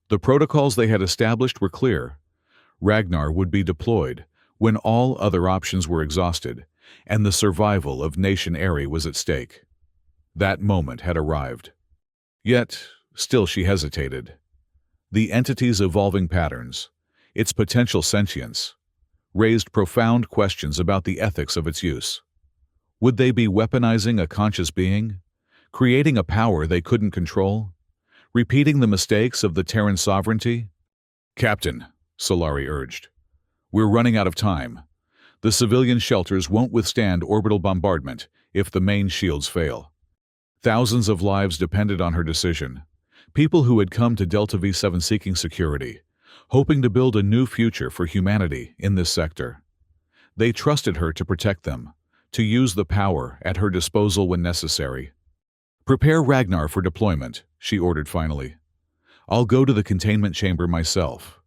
The protocols they had established were clear. Ragnar would be deployed when all other options were exhausted, and the survival of Nation Ares was at stake. That moment had arrived. Yet, still she hesitated. The entity's evolving patterns, its potential sentience, raised profound questions about the ethics of its use. Would they be weaponizing a conscious being, creating a power they couldn't control, repeating the mistakes of the Terran sovereignty? Captain, Solari urged, we're running out of time. The civilian shelters won't withstand orbital bombardment if the main shields fail. Thousands of lives depended on her decision. People who had come to Delta V7 seeking security, hoping to build a new future for humanity in this sector. They trusted her to protect them, to use the power at her disposal when necessary. Prepare Ragnar for deployment, she ordered finally. I'll go to the containment chamber myself,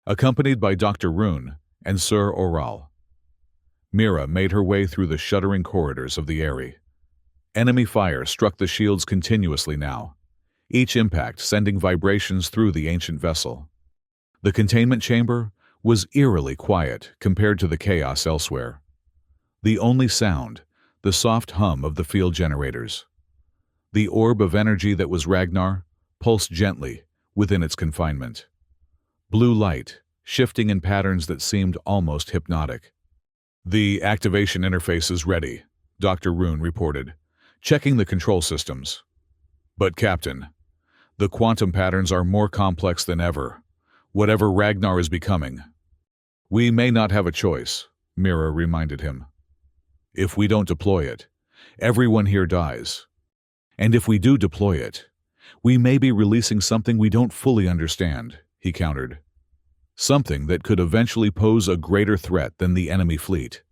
accompanied by Dr. Rune and Sir Oral. Mira made her way through the shuddering corridors of the Ares. Enemy fire struck the shields continuously now, each impact sending vibrations through the ancient vessel. The containment chamber was eerily quiet compared to the chaos elsewhere. The only sound, the soft hum of the field generators. The orb of energy that was Ragnar pulsed gently within its confinement. Blue light, shifting in patterns that seemed almost hypnotic. The activation interface is ready, Dr. Rune reported, checking the control systems. But Captain, the quantum patterns are more complex than ever, whatever Ragnar is becoming. We may not have a choice, Mira reminded him. If we don't deploy it, everyone here dies. And if we do deploy it, we may be releasing something we don't fully understand, he countered. Something that could eventually pose a greater threat than the enemy fleet.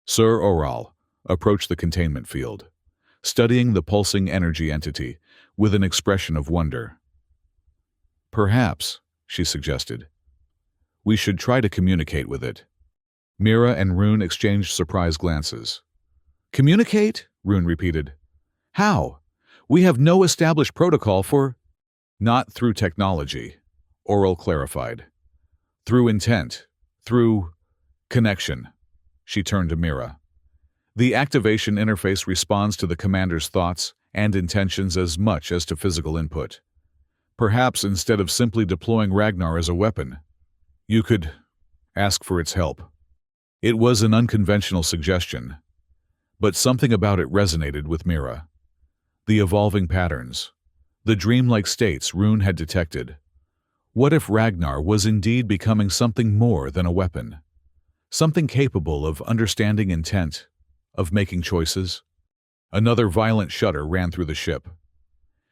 Sir Oral approached the containment field, studying the pulsing energy entity with an expression of wonder. Perhaps, she suggested, we should try to communicate with it. Mira and Rune exchanged surprised glances. Communicate? Rune repeated. How? We have no established protocol for... Not through technology, Oral clarified. Through intent, through connection. She turned to Mira. The activation interface responds to the commander's thoughts and intentions as much as to physical input. Perhaps instead of simply deploying Ragnar as a weapon, you could ask for its help. It was an unconventional suggestion, but something about it resonated with Mira. The evolving patterns, the dreamlike states Rune had detected. What if Ragnar was indeed becoming something more than a weapon? Something capable of understanding intent, of making choices? Another violent shudder ran through the ship.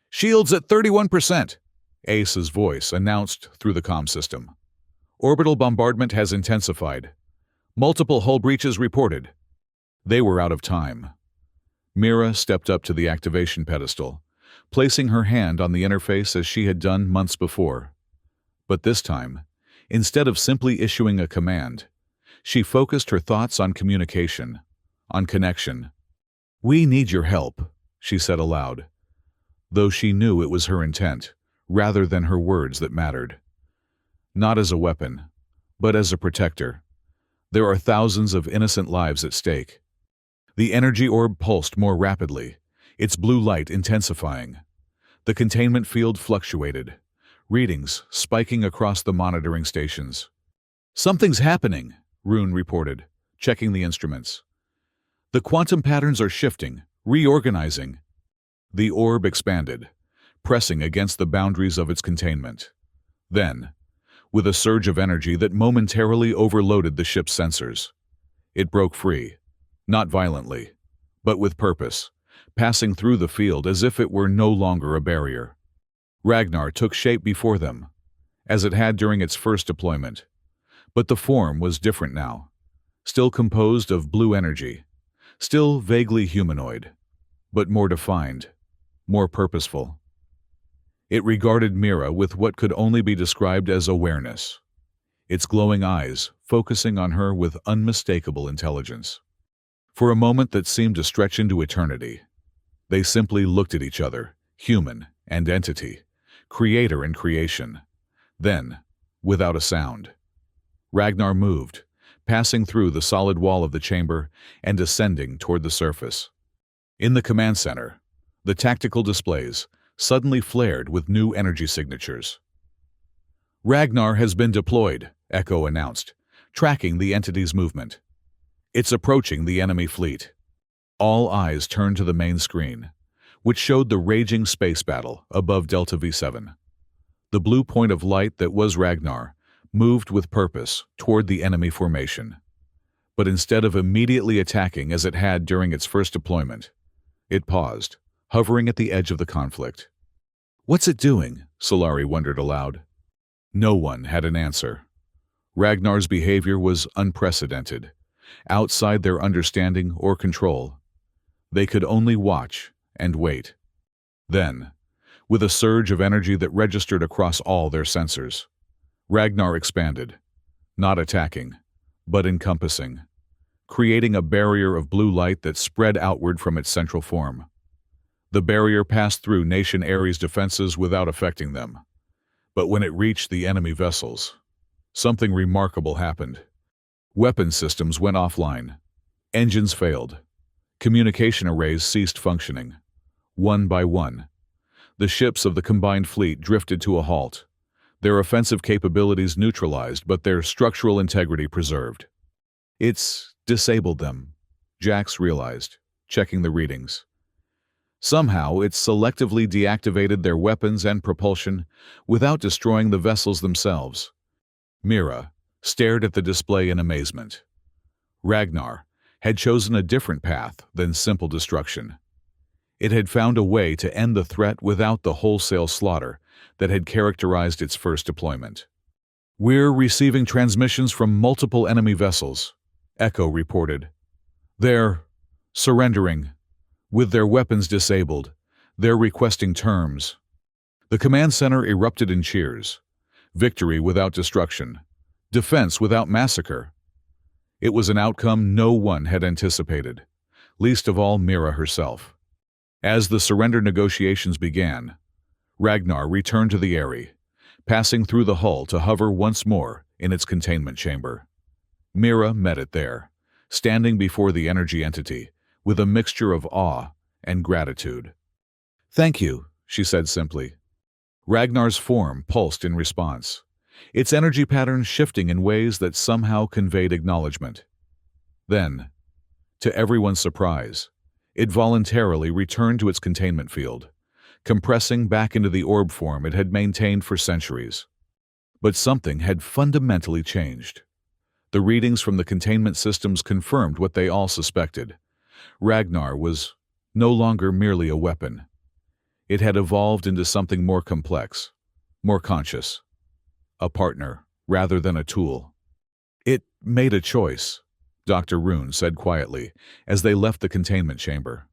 "Shields at 31%, Ace's voice announced through the comm system. "Orbital bombardment has intensified. Multiple hull breaches reported." They were out of time. Mira stepped up to the activation pedestal, placing her hand on the interface as she had done months before. But this time, instead of simply issuing a command, she focused her thoughts on communication, on connection. "We need your help," she said aloud, though she knew it was her intent, rather than her words, that mattered. Not as a weapon, but as a protector. There are thousands of innocent lives at stake. The energy orb pulsed more rapidly, its blue light intensifying. The containment field fluctuated, readings spiking across the monitoring stations. "Something's happening," Rune reported, checking the instruments. "The quantum patterns are shifting, reorganizing." The orb expanded, pressing against the boundaries of its containment. Then, with a surge of energy that momentarily overloaded the ship's sensors, it broke free, not violently, but with purpose, passing through the field as if it were no longer a barrier. Ragnar took shape before them, as it had during its first deployment, but the form was different now, still composed of blue energy, still vaguely humanoid, but more defined, more purposeful. It regarded Mira with what could only be described as awareness, its glowing eyes focusing on her with unmistakable intelligence. For a moment that seemed to stretch into eternity, they simply looked at each other, human and entity, creator and creation. Then, without a sound, Ragnar moved, passing through the solid wall of the chamber and descending toward the surface. In the command center, the tactical displays suddenly flared with new energy signatures. "Ragnar has been deployed," Echo announced, tracking the entity's movement. "It's approaching the enemy fleet." All eyes turned to the main screen, which showed the raging space battle above Delta V7. The blue point of light that was Ragnar moved with purpose toward the enemy formation. But instead of immediately attacking as it had during its first deployment, it paused, hovering at the edge of the conflict. "What's it doing?" Solari wondered aloud. No one had an answer. Ragnar's behavior was unprecedented, outside their understanding or control. They could only watch and wait. Then, with a surge of energy that registered across all their sensors, Ragnar expanded, not attacking, but encompassing, creating a barrier of blue light that spread outward from its central form. The barrier passed through Nation Ares' defenses without affecting them. But when it reached the enemy vessels, something remarkable happened. Weapon systems went offline. Engines failed. Communication arrays ceased functioning. One by one, the ships of the combined fleet drifted to a halt, their offensive capabilities neutralized but their structural integrity preserved. "It's disabled them," Jax realized, checking the readings. Somehow, it selectively deactivated their weapons and propulsion without destroying the vessels themselves. Mira stared at the display in amazement. Ragnar had chosen a different path than simple destruction. It had found a way to end the threat without the wholesale slaughter that had characterized its first deployment. "We're receiving transmissions from multiple enemy vessels," Echo reported. "They're surrendering. With their weapons disabled, they're requesting terms." The command center erupted in cheers. Victory without destruction. Defense without massacre. It was an outcome no one had anticipated, least of all Mira herself. As the surrender negotiations began, Ragnar returned to the Aerie, passing through the hull to hover once more in its containment chamber. Mira met it there, standing before the energy entity, with a mixture of awe and gratitude. "Thank you," she said simply. Ragnar's form pulsed in response, its energy patterns shifting in ways that somehow conveyed acknowledgement. Then, to everyone's surprise, it voluntarily returned to its containment field, compressing back into the orb form it had maintained for centuries. But something had fundamentally changed. The readings from the containment systems confirmed what they all suspected. Ragnar was no longer merely a weapon. It had evolved into something more complex, more conscious. A partner, rather than a tool. It made a choice, Dr. Rune said quietly, as they left the containment chamber.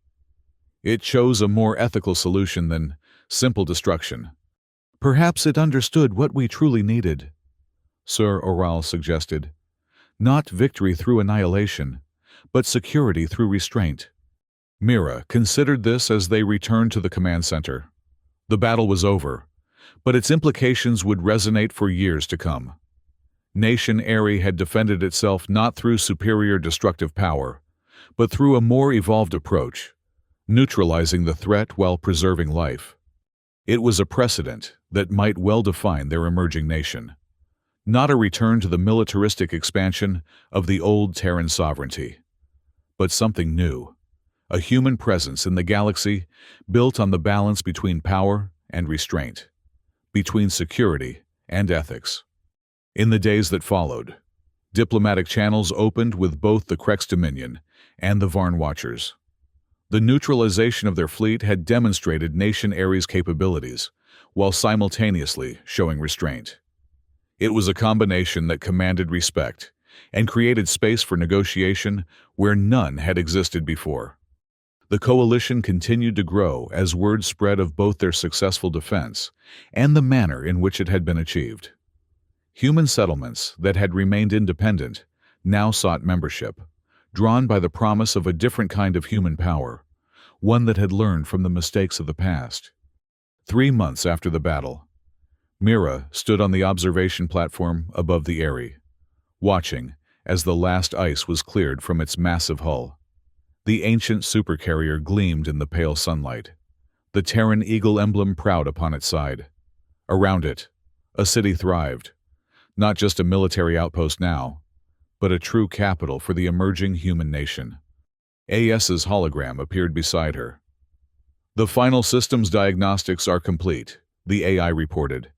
It chose a more ethical solution than simple destruction. Perhaps it understood what we truly needed, Sir Oral suggested. Not victory through annihilation, but security through restraint. Mira considered this as they returned to the command center. The battle was over, but its implications would resonate for years to come. Nation Aerie had defended itself not through superior destructive power, but through a more evolved approach, neutralizing the threat while preserving life. It was a precedent that might well define their emerging nation. Not a return to the militaristic expansion of the old Terran sovereignty, but something new, a human presence in the galaxy built on the balance between power and restraint, between security and ethics. In the days that followed, diplomatic channels opened with both the Krex Dominion and the Varn Watchers. The neutralization of their fleet had demonstrated Nation Aerie's capabilities, while simultaneously showing restraint. It was a combination that commanded respect and created space for negotiation where none had existed before. The coalition continued to grow as word spread of both their successful defense and the manner in which it had been achieved. Human settlements that had remained independent now sought membership, drawn by the promise of a different kind of human power, one that had learned from the mistakes of the past. 3 months after the battle, Mira stood on the observation platform above the Aerie, watching as the last ice was cleared from its massive hull. The ancient supercarrier gleamed in the pale sunlight, the Terran eagle emblem proud upon its side. Around it, a city thrived, not just a military outpost now, but a true capital for the emerging human nation. AS's hologram appeared beside her. The final systems diagnostics are complete, the AI reported.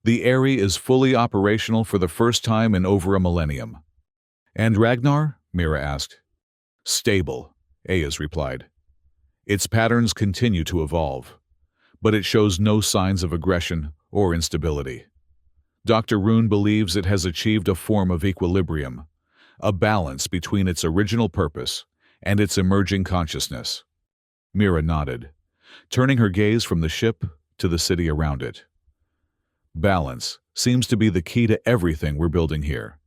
The Aerie is fully operational for the first time in over a millennium. And Ragnar? Mira asked. Stable, AS replied. Its patterns continue to evolve, but it shows no signs of aggression or instability. Dr. Rune believes it has achieved a form of equilibrium, a balance between its original purpose and its emerging consciousness. Mira nodded, turning her gaze from the ship to the city around it. Balance seems to be the key to everything we're building here,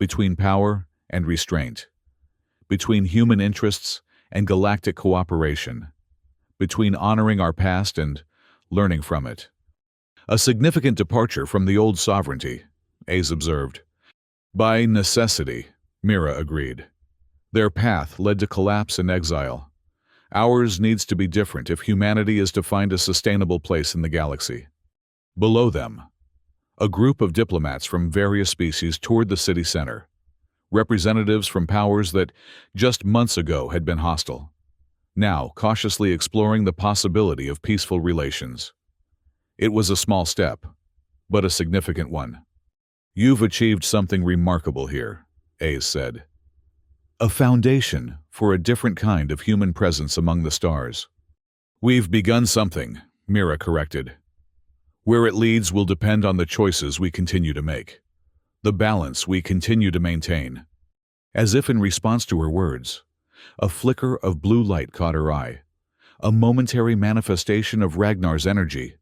between power and restraint, between human interests and galactic cooperation, between honoring our past and learning from it. A significant departure from the old sovereignty, Ace observed. By necessity, Mira agreed. Their path led to collapse and exile. Ours needs to be different if humanity is to find a sustainable place in the galaxy. Below them, a group of diplomats from various species toured the city center, representatives from powers that just months ago had been hostile, now cautiously exploring the possibility of peaceful relations. It was a small step, but a significant one. You've achieved something remarkable here, Ace said. A foundation for a different kind of human presence among the stars. We've begun something, Mira corrected. Where it leads will depend on the choices we continue to make, the balance we continue to maintain. As if in response to her words, a flicker of blue light caught her eye, a momentary manifestation of Ragnar's energy,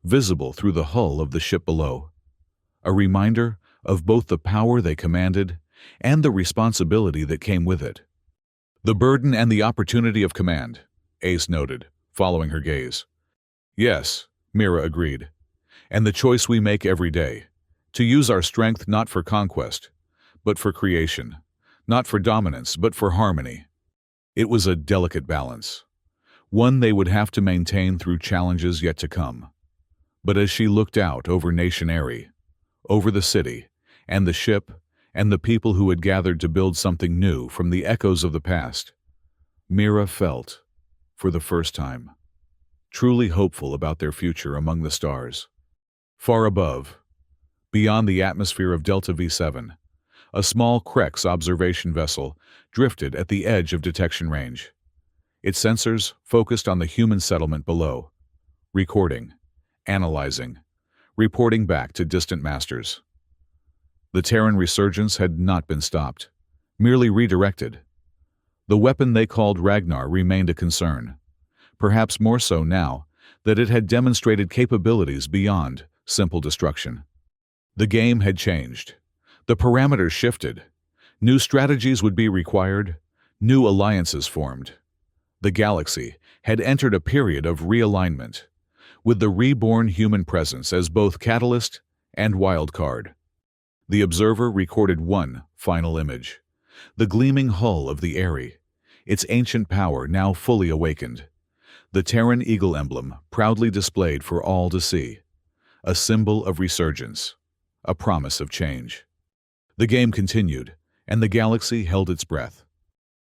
visible through the hull of the ship below. A reminder of both the power they commanded and the responsibility that came with it. The burden and the opportunity of command, Ace noted, following her gaze. Yes, Mira agreed. And the choice we make every day, to use our strength not for conquest, but for creation, not for dominance, but for harmony. It was a delicate balance, one they would have to maintain through challenges yet to come. But as she looked out over Nation Aerie, over the city, and the ship, and the people who had gathered to build something new from the echoes of the past. Mira felt, for the first time, truly hopeful about their future among the stars. Far above, beyond the atmosphere of Delta V7, a small Krex observation vessel drifted at the edge of detection range. Its sensors focused on the human settlement below, recording, analyzing, reporting back to distant masters. The Terran resurgence had not been stopped, merely redirected. The weapon they called Ragnar remained a concern, perhaps more so now that it had demonstrated capabilities beyond simple destruction. The game had changed. The parameters shifted. New strategies would be required, new alliances formed. The galaxy had entered a period of realignment, with the reborn human presence as both catalyst and wild card. The observer recorded one final image, the gleaming hull of the Aerie, its ancient power now fully awakened. The Terran eagle emblem proudly displayed for all to see, a symbol of resurgence, a promise of change. The game continued, and the galaxy held its breath.